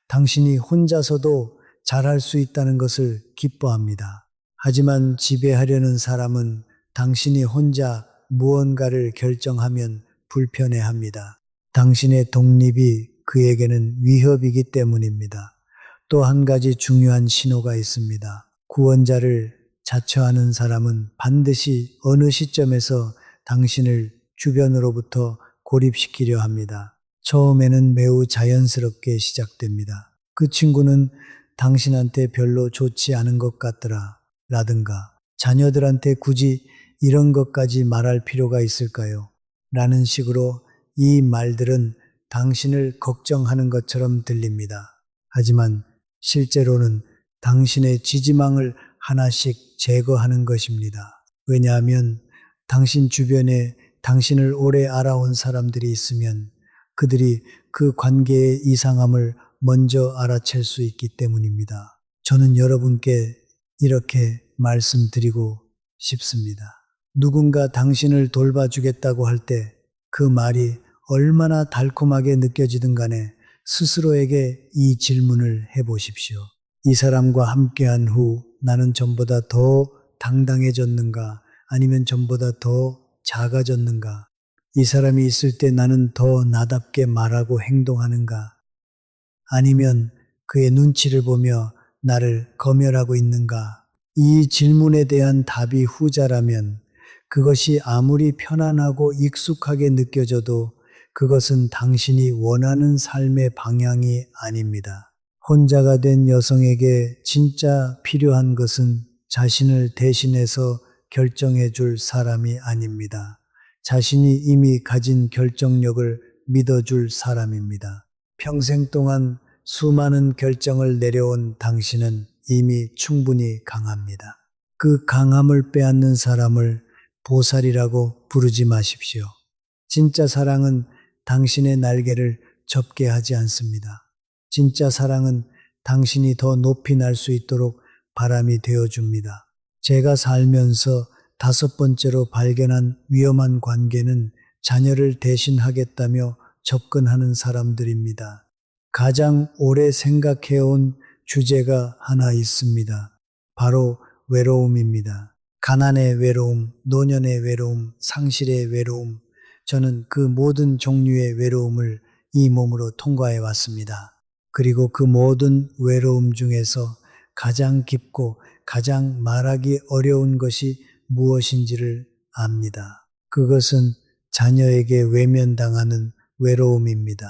당신이 혼자서도 잘할 수 있다는 것을 기뻐합니다. 하지만 지배하려는 사람은 당신이 혼자 무언가를 결정하면 불편해합니다. 당신의 독립이 그에게는 위협이기 때문입니다. 또 한 가지 중요한 신호가 있습니다. 구원자를 자처하는 사람은 반드시 어느 시점에서 당신을 주변으로부터 고립시키려 합니다. 처음에는 매우 자연스럽게 시작됩니다. 그 친구는 당신한테 별로 좋지 않은 것 같더라 라든가 자녀들한테 굳이 이런 것까지 말할 필요가 있을까요? 라는 식으로 이 말들은 당신을 걱정하는 것처럼 들립니다. 하지만 실제로는 당신의 지지망을 하나씩 제거하는 것입니다. 왜냐하면 당신 주변에 당신을 오래 알아온 사람들이 있으면 그들이 그 관계의 이상함을 먼저 알아챌 수 있기 때문입니다. 저는 여러분께 이렇게 말씀드리고 싶습니다. 누군가 당신을 돌봐주겠다고 할 때 그 말이 얼마나 달콤하게 느껴지든 간에 스스로에게 이 질문을 해보십시오. 이 사람과 함께한 후 나는 전보다 더 당당해졌는가? 아니면 전보다 더 작아졌는가? 이 사람이 있을 때 나는 더 나답게 말하고 행동하는가? 아니면 그의 눈치를 보며 나를 검열하고 있는가? 이 질문에 대한 답이 후자라면 그것이 아무리 편안하고 익숙하게 느껴져도 그것은 당신이 원하는 삶의 방향이 아닙니다. 혼자가 된 여성에게 진짜 필요한 것은 자신을 대신해서 결정해 줄 사람이 아닙니다. 자신이 이미 가진 결정력을 믿어줄 사람입니다. 평생 동안 수많은 결정을 내려온 당신은 이미 충분히 강합니다. 그 강함을 빼앗는 사람을 보살이라고 부르지 마십시오. 진짜 사랑은 당신의 날개를 접게 하지 않습니다. 진짜 사랑은 당신이 더 높이 날 수 있도록 바람이 되어줍니다. 제가 살면서 5번째로 발견한 위험한 관계는 자녀를 대신하겠다며 접근하는 사람들입니다. 가장 오래 생각해온 주제가 하나 있습니다. 바로 외로움입니다. 가난의 외로움, 노년의 외로움, 상실의 외로움. 저는 그 모든 종류의 외로움을 이 몸으로 통과해 왔습니다. 그리고 그 모든 외로움 중에서 가장 깊고 가장 말하기 어려운 것이 무엇인지를 압니다. 그것은 자녀에게 외면당하는 외로움입니다.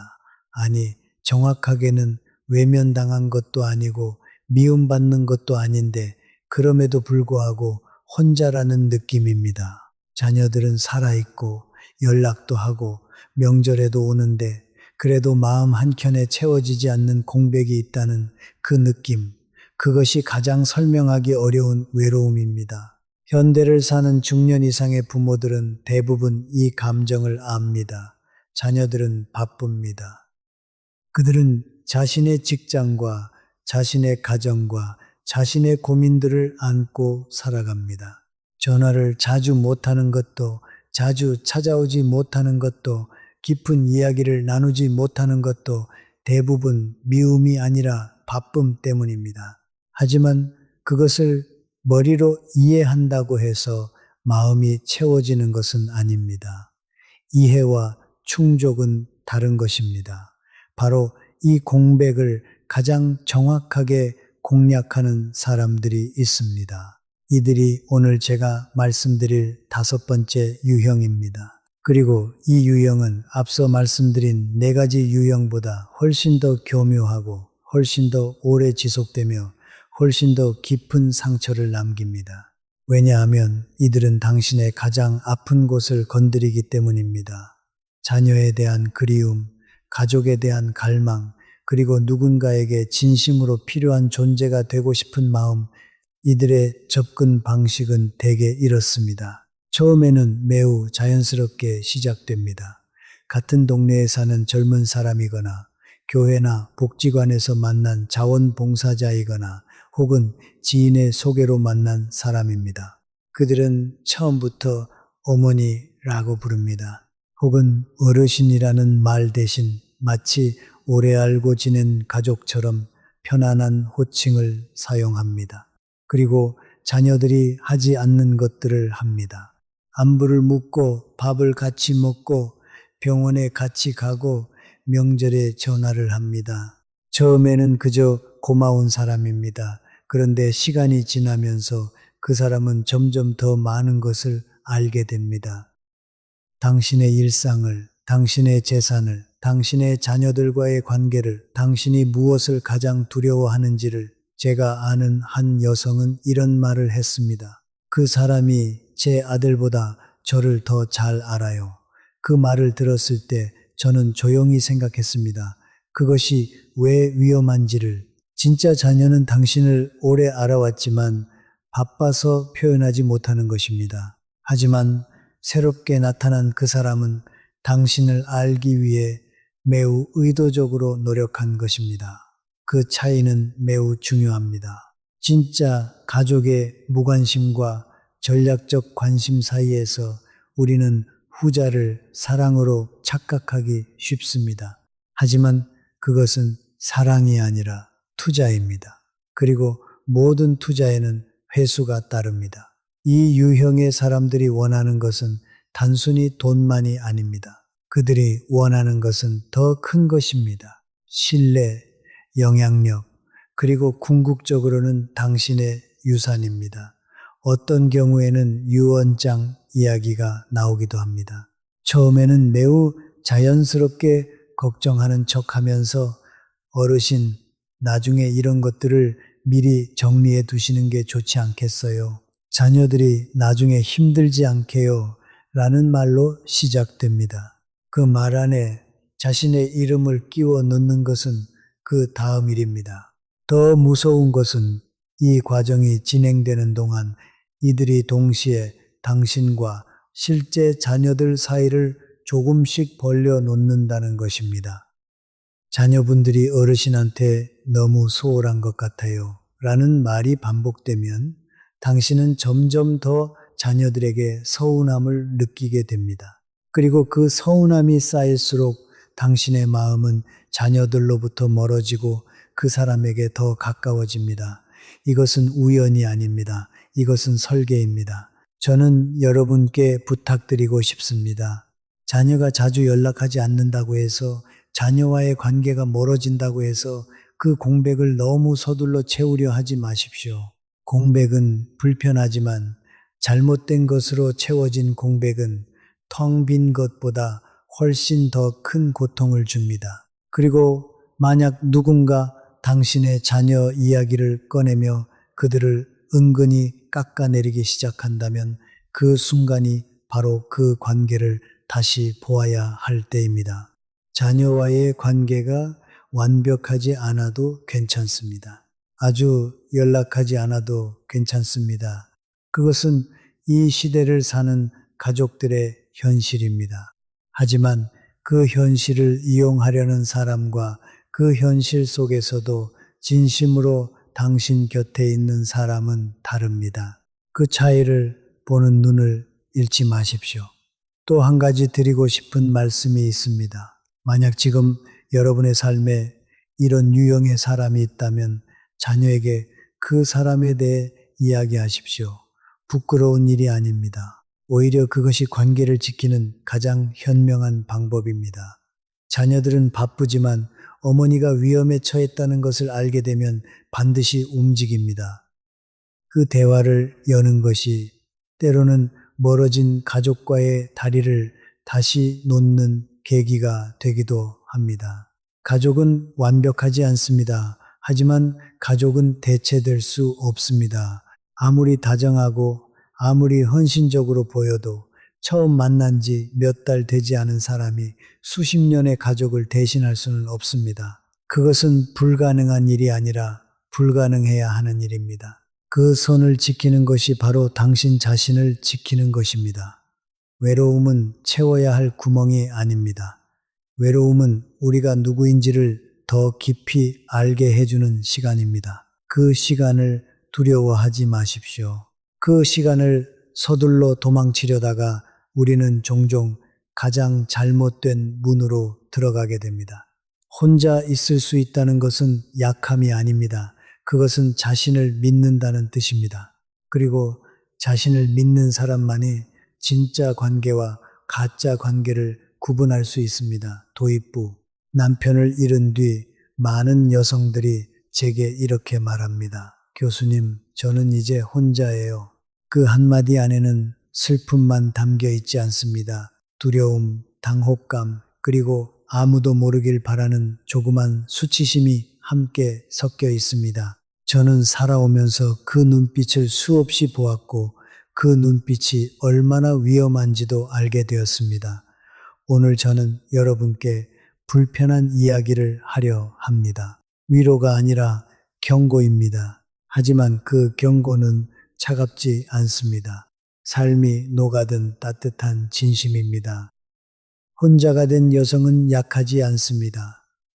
아니, 정확하게는 외면당한 것도 아니고 미움받는 것도 아닌데 그럼에도 불구하고 혼자라는 느낌입니다. 자녀들은 살아있고 연락도 하고 명절에도 오는데 그래도 마음 한켠에 채워지지 않는 공백이 있다는 그 느낌, 그것이 가장 설명하기 어려운 외로움입니다. 현대를 사는 중년 이상의 부모들은 대부분 이 감정을 압니다. 자녀들은 바쁩니다. 그들은 자신의 직장과 자신의 가정과 자신의 고민들을 안고 살아갑니다. 전화를 자주 못하는 것도, 자주 찾아오지 못하는 것도, 깊은 이야기를 나누지 못하는 것도 대부분 미움이 아니라 바쁨 때문입니다. 하지만 그것을 머리로 이해한다고 해서 마음이 채워지는 것은 아닙니다. 이해와 충족은 다른 것입니다. 바로 이 공백을 가장 정확하게 공략하는 사람들이 있습니다. 이들이 오늘 제가 말씀드릴 5번째 유형입니다. 그리고 이 유형은 앞서 말씀드린 4가지 유형보다 훨씬 더 교묘하고 훨씬 더 오래 지속되며 훨씬 더 깊은 상처를 남깁니다. 왜냐하면 이들은 당신의 가장 아픈 곳을 건드리기 때문입니다. 자녀에 대한 그리움, 가족에 대한 갈망, 그리고 누군가에게 진심으로 필요한 존재가 되고 싶은 마음, 이들의 접근 방식은 대개 이렇습니다. 처음에는 매우 자연스럽게 시작됩니다. 같은 동네에 사는 젊은 사람이거나 교회나 복지관에서 만난 자원봉사자이거나 혹은 지인의 소개로 만난 사람입니다. 그들은 처음부터 어머니라고 부릅니다. 혹은 어르신이라는 말 대신 마치 오래 알고 지낸 가족처럼 편안한 호칭을 사용합니다. 그리고 자녀들이 하지 않는 것들을 합니다. 안부를 묻고 밥을 같이 먹고 병원에 같이 가고 명절에 전화를 합니다. 처음에는 그저 고마운 사람입니다. 그런데 시간이 지나면서 그 사람은 점점 더 많은 것을 알게 됩니다. 당신의 일상을, 당신의 재산을, 당신의 자녀들과의 관계를, 당신이 무엇을 가장 두려워하는지를. 제가 아는 한 여성은 이런 말을 했습니다. 그 사람이 제 아들보다 저를 더 잘 알아요. 그 말을 들었을 때 저는 조용히 생각했습니다. 그것이 왜 위험한지를. 진짜 자녀는 당신을 오래 알아왔지만 바빠서 표현하지 못하는 것입니다. 하지만 새롭게 나타난 그 사람은 당신을 알기 위해 매우 의도적으로 노력한 것입니다. 그 차이는 매우 중요합니다. 진짜 가족의 무관심과 전략적 관심 사이에서 우리는 후자를 사랑으로 착각하기 쉽습니다. 하지만 그것은 사랑이 아니라 투자입니다. 그리고 모든 투자에는 회수가 따릅니다. 이 유형의 사람들이 원하는 것은 단순히 돈만이 아닙니다. 그들이 원하는 것은 더 큰 것입니다. 신뢰, 영향력, 그리고 궁극적으로는 당신의 유산입니다. 어떤 경우에는 유언장 이야기가 나오기도 합니다. 처음에는 매우 자연스럽게 걱정하는 척하면서 어르신, 나중에 이런 것들을 미리 정리해 두시는 게 좋지 않겠어요? 자녀들이 나중에 힘들지 않게요. 라는 말로 시작됩니다. 그 말 안에 자신의 이름을 끼워 넣는 것은 그 다음 일입니다. 더 무서운 것은 이 과정이 진행되는 동안 이들이 동시에 당신과 실제 자녀들 사이를 조금씩 벌려 놓는다는 것입니다. 자녀분들이 어르신한테 너무 소홀한 것 같아요. 라는 말이 반복되면 당신은 점점 더 자녀들에게 서운함을 느끼게 됩니다. 그리고 그 서운함이 쌓일수록 당신의 마음은 자녀들로부터 멀어지고 그 사람에게 더 가까워집니다. 이것은 우연이 아닙니다. 이것은 설계입니다. 저는 여러분께 부탁드리고 싶습니다. 자녀가 자주 연락하지 않는다고 해서 자녀와의 관계가 멀어진다고 해서 그 공백을 너무 서둘러 채우려 하지 마십시오. 공백은 불편하지만 잘못된 것으로 채워진 공백은 텅 빈 것보다 훨씬 더 큰 고통을 줍니다. 그리고 만약 누군가 당신의 자녀 이야기를 꺼내며 그들을 은근히 깎아내리기 시작한다면 그 순간이 바로 그 관계를 다시 보아야 할 때입니다. 자녀와의 관계가 완벽하지 않아도 괜찮습니다. 아주 연락하지 않아도 괜찮습니다. 그것은 이 시대를 사는 가족들의 현실입니다. 하지만 그 현실을 이용하려는 사람과 그 현실 속에서도 진심으로 당신 곁에 있는 사람은 다릅니다. 그 차이를 보는 눈을 잃지 마십시오. 또 한 가지 드리고 싶은 말씀이 있습니다. 만약 지금 여러분의 삶에 이런 유형의 사람이 있다면 자녀에게 그 사람에 대해 이야기하십시오. 부끄러운 일이 아닙니다. 오히려 그것이 관계를 지키는 가장 현명한 방법입니다. 자녀들은 바쁘지만 어머니가 위험에 처했다는 것을 알게 되면 반드시 움직입니다. 그 대화를 여는 것이 때로는 멀어진 가족과의 다리를 다시 놓는 계기가 되기도 합니다. 가족은 완벽하지 않습니다. 하지만 가족은 대체될 수 없습니다. 아무리 다정하고 아무리 헌신적으로 보여도 처음 만난 지 몇 달 되지 않은 사람이 수십 년의 가족을 대신할 수는 없습니다. 그것은 불가능한 일이 아니라 불가능해야 하는 일입니다. 그 선을 지키는 것이 바로 당신 자신을 지키는 것입니다. 외로움은 채워야 할 구멍이 아닙니다. 외로움은 우리가 누구인지를 더 깊이 알게 해주는 시간입니다. 그 시간을 두려워하지 마십시오. 그 시간을 서둘러 도망치려다가 우리는 종종 가장 잘못된 문으로 들어가게 됩니다. 혼자 있을 수 있다는 것은 약함이 아닙니다. 그것은 자신을 믿는다는 뜻입니다. 그리고 자신을 믿는 사람만이 진짜 관계와 가짜 관계를 구분할 수 있습니다. 도입부. 남편을 잃은 뒤 많은 여성들이 제게 이렇게 말합니다. 교수님, 저는 이제 혼자예요. 그 한마디 안에는 슬픔만 담겨 있지 않습니다. 두려움, 당혹감, 그리고 아무도 모르길 바라는 조그만 수치심이 함께 섞여 있습니다. 저는 살아오면서 그 눈빛을 수없이 보았고 그 눈빛이 얼마나 위험한지도 알게 되었습니다. 오늘 저는 여러분께 불편한 이야기를 하려 합니다. 위로가 아니라 경고입니다. 하지만 그 경고는 차갑지 않습니다. 삶이 녹아든 따뜻한 진심입니다. 혼자가 된 여성은 약하지 않습니다.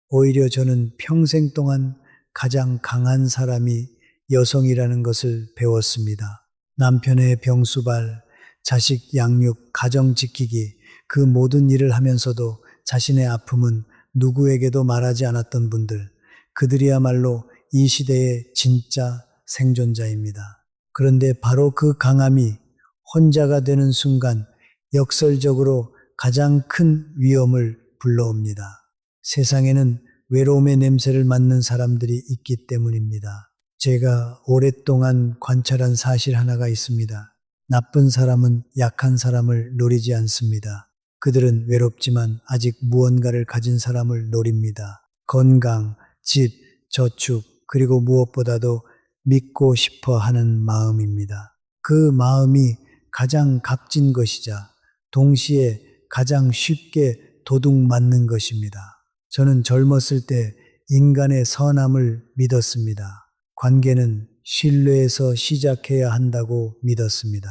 오히려 저는 평생 동안 가장 강한 사람이 여성이라는 것을 배웠습니다. 남편의 병수발, 자식 양육, 가정 지키기, 그 모든 일을 하면서도 자신의 아픔은 누구에게도 말하지 않았던 분들, 그들이야말로 이 시대의 진짜 생존자입니다. 그런데 바로 그 강함이 혼자가 되는 순간 역설적으로 가장 큰 위험을 불러옵니다. 세상에는 외로움의 냄새를 맡는 사람들이 있기 때문입니다. 제가 오랫동안 관찰한 사실 하나가 있습니다. 나쁜 사람은 약한 사람을 노리지 않습니다. 그들은 외롭지만 아직 무언가를 가진 사람을 노립니다. 건강, 집, 저축, 그리고 무엇보다도 믿고 싶어 하는 마음입니다. 그 마음이 가장 값진 것이자 동시에 가장 쉽게 도둑 맞는 것입니다. 저는 젊었을 때 인간의 선함을 믿었습니다. 관계는 신뢰에서 시작해야 한다고 믿었습니다.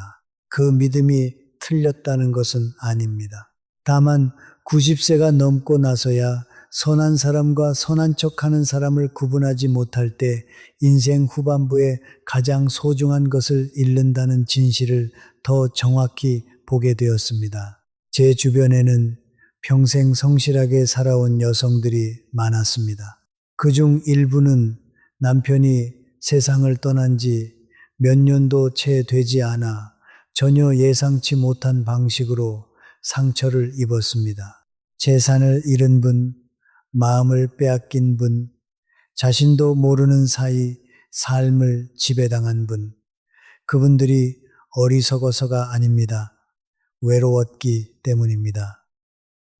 그 믿음이 틀렸다는 것은 아닙니다. 다만 90세가 넘고 나서야 선한 사람과 선한 척하는 사람을 구분하지 못할 때 인생 후반부에 가장 소중한 것을 잃는다는 진실을 더 정확히 보게 되었습니다. 제 주변에는 평생 성실하게 살아온 여성들이 많았습니다. 그중 일부는 남편이 세상을 떠난 지 몇 년도 채 되지 않아 전혀 예상치 못한 방식으로 상처를 입었습니다. 재산을 잃은 분, 마음을 빼앗긴 분, 자신도 모르는 사이 삶을 지배당한 분, 그분들이 어리석어서가 아닙니다. 외로웠기 때문입니다.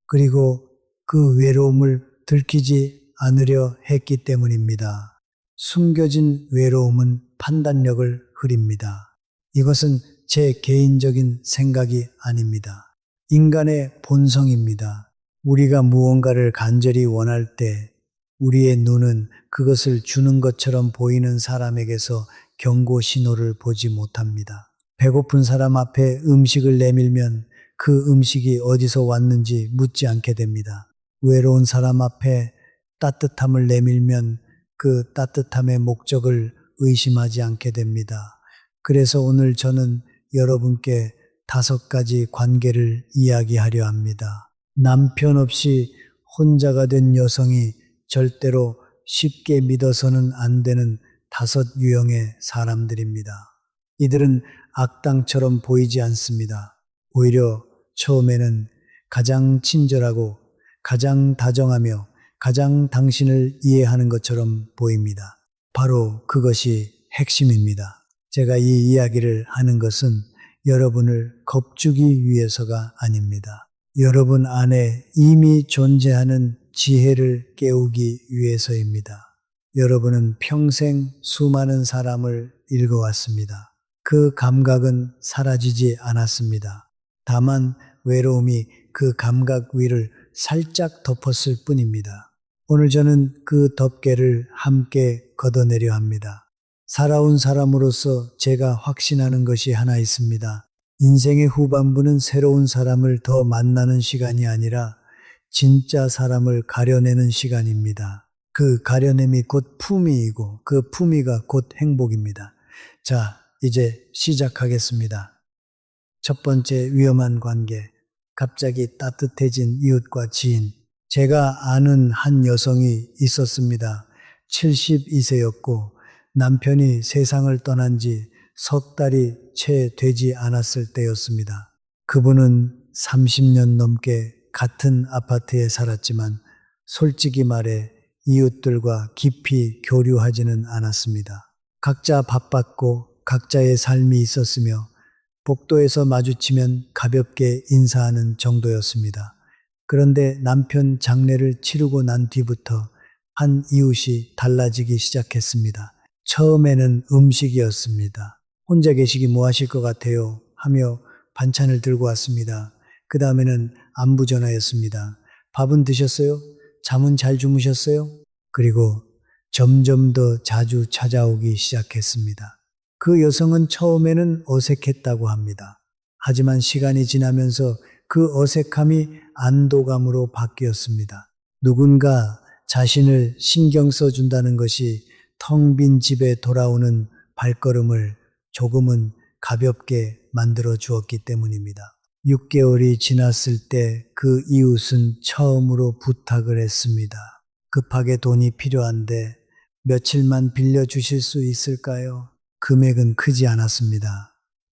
그리고 그 외로움을 들키지 않으려 했기 때문입니다. 숨겨진 외로움은 판단력을 흐립니다. 이것은 제 개인적인 생각이 아닙니다. 인간의 본성입니다. 우리가 무언가를 간절히 원할 때 우리의 눈은 그것을 주는 것처럼 보이는 사람에게서 경고 신호를 보지 못합니다. 배고픈 사람 앞에 음식을 내밀면 그 음식이 어디서 왔는지 묻지 않게 됩니다. 외로운 사람 앞에 따뜻함을 내밀면 그 따뜻함의 목적을 의심하지 않게 됩니다. 그래서 오늘 저는 여러분께 5가지 관계를 이야기하려 합니다. 남편 없이 혼자가 된 여성이 절대로 쉽게 믿어서는 안 되는 5 유형의 사람들입니다. 이들은 악당처럼 보이지 않습니다. 오히려 처음에는 가장 친절하고 가장 다정하며 가장 당신을 이해하는 것처럼 보입니다. 바로 그것이 핵심입니다. 제가 이 이야기를 하는 것은 여러분을 겁주기 위해서가 아닙니다. 여러분 안에 이미 존재하는 지혜를 깨우기 위해서입니다. 여러분은 평생 수많은 사람을 읽어왔습니다. 그 감각은 사라지지 않았습니다. 다만 외로움이 그 감각 위를 살짝 덮었을 뿐입니다. 오늘 저는 그 덮개를 함께 걷어내려 합니다. 살아온 사람으로서 제가 확신하는 것이 하나 있습니다. 인생의 후반부는 새로운 사람을 더 만나는 시간이 아니라 진짜 사람을 가려내는 시간입니다. 그 가려냄이 곧 품위이고 그 품위가 곧 행복입니다. 자, 이제 시작하겠습니다. 첫 번째 위험한 관계, 갑자기 따뜻해진 이웃과 지인. 제가 아는 한 여성이 있었습니다. 72세였고 남편이 세상을 떠난 지 석 달이 채 되지 않았을 때였습니다. 그분은 30년 넘게 같은 아파트에 살았지만 솔직히 말해 이웃들과 깊이 교류하지는 않았습니다. 각자 바빴고 각자의 삶이 있었으며 복도에서 마주치면 가볍게 인사하는 정도였습니다. 그런데 남편 장례를 치르고 난 뒤부터 한 이웃이 달라지기 시작했습니다. 처음에는 음식이었습니다. 혼자 계시기 뭐 하실 것 같아요? 하며 반찬을 들고 왔습니다. 그 다음에는 안부 전화였습니다. 밥은 드셨어요? 잠은 잘 주무셨어요? 그리고 점점 더 자주 찾아오기 시작했습니다. 그 여성은 처음에는 어색했다고 합니다. 하지만 시간이 지나면서 그 어색함이 안도감으로 바뀌었습니다. 누군가 자신을 신경 써준다는 것이 텅 빈 집에 돌아오는 발걸음을 조금은 가볍게 만들어 주었기 때문입니다. 6개월이 지났을 때 그 이웃은 처음으로 부탁을 했습니다. 급하게 돈이 필요한데 며칠만 빌려주실 수 있을까요? 금액은 크지 않았습니다.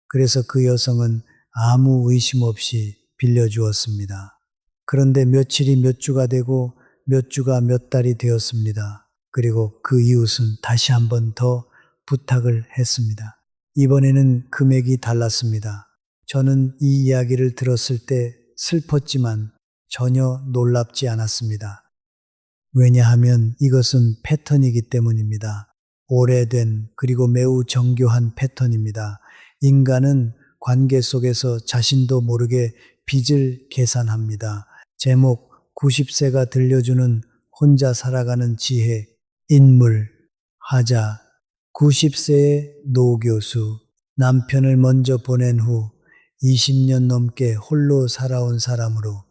그래서 그 여성은 아무 의심 없이 빌려주었습니다. 그런데 며칠이 몇 주가 되고 몇 주가 몇 달이 되었습니다. 그리고 그 이웃은 다시 한 번 더 부탁을 했습니다. 이번에는 금액이 달랐습니다. 저는 이 이야기를 들었을 때 슬펐지만 전혀 놀랍지 않았습니다. 왜냐하면 이것은 패턴이기 때문입니다. 오래된 그리고 매우 정교한 패턴입니다. 인간은 관계 속에서 자신도 모르게 빚을 계산합니다. 제목 90세가 들려주는 혼자 살아가는 지혜. 인물 하자 90세의 노 교수. 남편을 먼저 보낸 후 20년 넘게 홀로 살아온 사람으로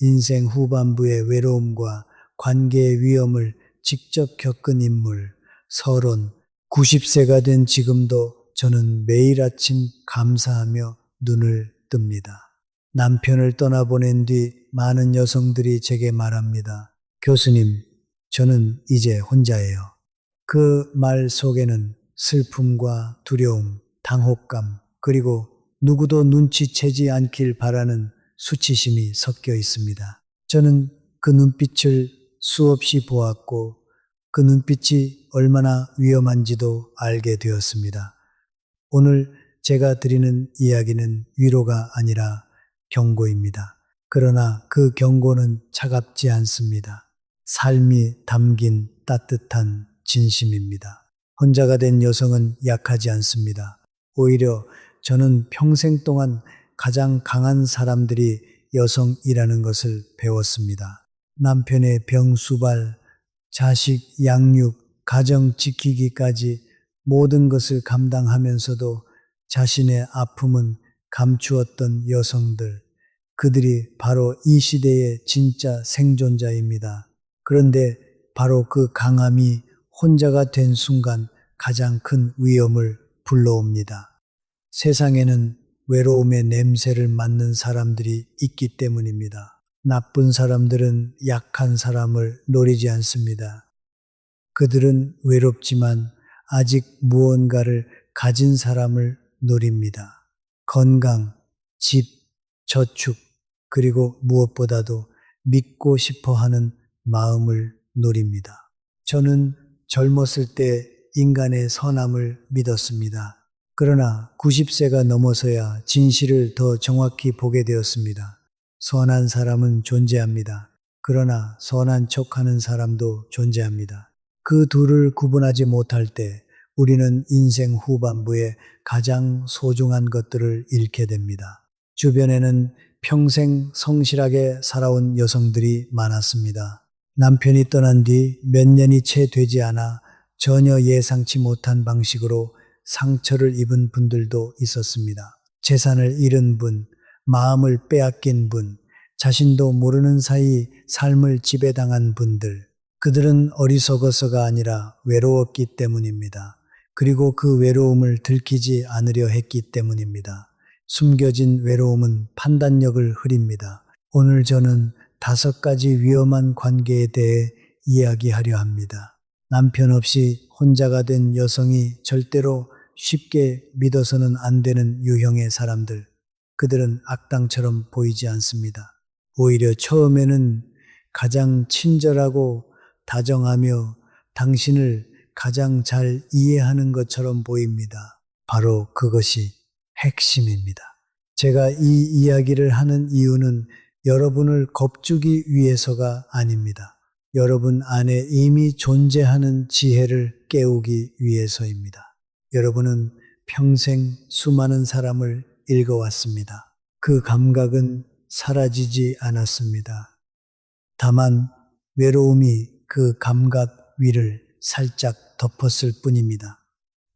인생 후반부의 외로움과 관계의 위험을 직접 겪은 인물. 서론 90세가 된 지금도 저는 매일 아침 감사하며 눈을 뜹니다. 남편을 떠나보낸 뒤 많은 여성들이 제게 말합니다. 교수님, 저는 이제 혼자예요. 그 말 속에는 슬픔과 두려움, 당혹감, 그리고 누구도 눈치채지 않길 바라는 수치심이 섞여 있습니다. 저는 그 눈빛을 수없이 보았고 그 눈빛이 얼마나 위험한지도 알게 되었습니다. 오늘 제가 드리는 이야기는 위로가 아니라 경고입니다. 그러나 그 경고는 차갑지 않습니다. 삶이 담긴 따뜻한 진심입니다. 혼자가 된 여성은 약하지 않습니다. 오히려 저는 평생 동안 가장 강한 사람들이 여성이라는 것을 배웠습니다. 남편의 병수발, 자식 양육, 가정 지키기까지 모든 것을 감당하면서도 자신의 아픔은 감추었던 여성들, 그들이 바로 이 시대의 진짜 생존자입니다. 그런데 바로 그 강함이 혼자가 된 순간 가장 큰 위험을 불러옵니다. 세상에는 외로움의 냄새를 맡는 사람들이 있기 때문입니다. 나쁜 사람들은 약한 사람을 노리지 않습니다. 그들은 외롭지만 아직 무언가를 가진 사람을 노립니다. 건강, 집, 저축, 그리고 무엇보다도 믿고 싶어 하는 마음을 노립니다. 저는 젊었을 때 인간의 선함을 믿었습니다. 그러나 90세가 넘어서야 진실을 더 정확히 보게 되었습니다. 선한 사람은 존재합니다. 그러나 선한 척하는 사람도 존재합니다. 그 둘을 구분하지 못할 때 우리는 인생 후반부에 가장 소중한 것들을 잃게 됩니다. 주변에는 평생 성실하게 살아온 여성들이 많았습니다. 남편이 떠난 뒤 몇 년이 채 되지 않아 전혀 예상치 못한 방식으로 상처를 입은 분들도 있었습니다. 재산을 잃은 분, 마음을 빼앗긴 분, 자신도 모르는 사이 삶을 지배당한 분들, 그들은 어리석어서가 아니라 외로웠기 때문입니다. 그리고 그 외로움을 들키지 않으려 했기 때문입니다. 숨겨진 외로움은 판단력을 흐립니다. 오늘 저는 5가지 위험한 관계에 대해 이야기하려 합니다. 남편 없이 혼자가 된 여성이 절대로 쉽게 믿어서는 안 되는 유형의 사람들. 그들은 악당처럼 보이지 않습니다. 오히려 처음에는 가장 친절하고 다정하며 당신을 가장 잘 이해하는 것처럼 보입니다. 바로 그것이 핵심입니다. 제가 이 이야기를 하는 이유는 여러분을 겁주기 위해서가 아닙니다. 여러분 안에 이미 존재하는 지혜를 깨우기 위해서입니다. 여러분은 평생 수많은 사람을 읽어왔습니다. 그 감각은 사라지지 않았습니다. 다만 외로움이 그 감각 위를 살짝 덮었을 뿐입니다.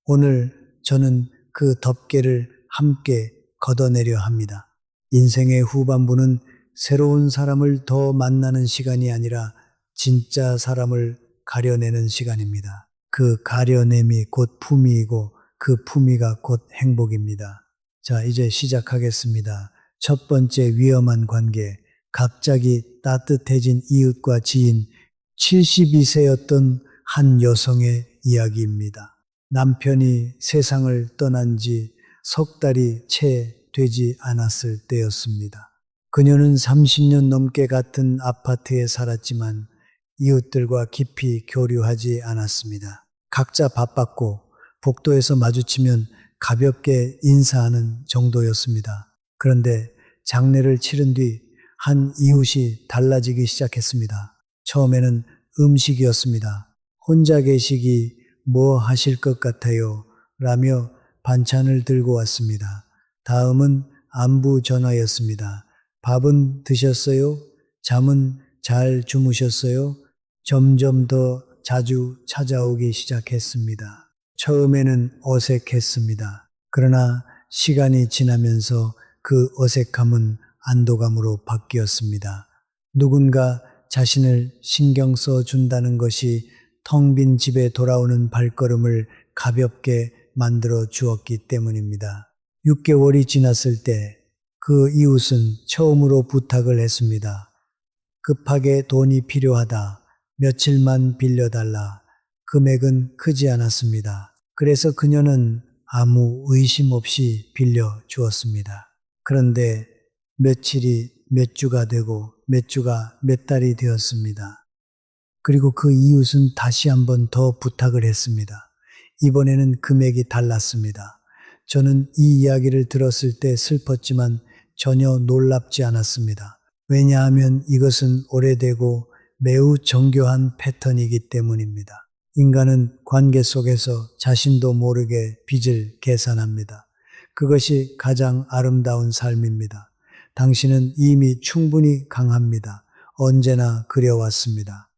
오늘 저는 그 덮개를 함께 걷어내려 합니다. 인생의 후반부는 새로운 사람을 더 만나는 시간이 아니라 진짜 사람을 가려내는 시간입니다. 그 가려냄이 곧 품위이고 그 품위가 곧 행복입니다. 자, 이제 시작하겠습니다. 첫 번째 위험한 관계, 갑자기 따뜻해진 이웃과 지인, 72세였던 한 여성의 이야기입니다. 남편이 세상을 떠난 지 석 달이 채 되지 않았을 때였습니다. 그녀는 30년 넘게 같은 아파트에 살았지만 이웃들과 깊이 교류하지 않았습니다. 각자 바빴고 복도에서 마주치면 가볍게 인사하는 정도였습니다. 그런데 장례를 치른 뒤 한 이웃이 달라지기 시작했습니다. 처음에는 음식이었습니다. 혼자 계시기 뭐 하실 것 같아요? 라며 반찬을 들고 왔습니다. 다음은 안부 전화였습니다. 밥은 드셨어요? 잠은 잘 주무셨어요? 점점 더 자주 찾아오기 시작했습니다. 처음에는 어색했습니다. 그러나 시간이 지나면서 그 어색함은 안도감으로 바뀌었습니다. 누군가 자신을 신경 써 준다는 것이 텅 빈 집에 돌아오는 발걸음을 가볍게 만들어 주었기 때문입니다. 6개월이 지났을 때 그 이웃은 처음으로 부탁을 했습니다. 급하게 돈이 필요하다. 며칠만 빌려달라. 금액은 크지 않았습니다. 그래서 그녀는 아무 의심 없이 빌려 주었습니다. 그런데 며칠이 몇 주가 되고 몇 주가 몇 달이 되었습니다. 그리고 그 이웃은 다시 한번 더 부탁을 했습니다. 이번에는 금액이 달랐습니다. 저는 이 이야기를 들었을 때 슬펐지만 전혀 놀랍지 않았습니다. 왜냐하면 이것은 오래되고 매우 정교한 패턴이기 때문입니다. 인간은 관계 속에서 자신도 모르게 빚을 계산합니다. 그것이 가장 아름다운 삶입니다. 당신은 이미 충분히 강합니다. 언제나 그려왔습니다.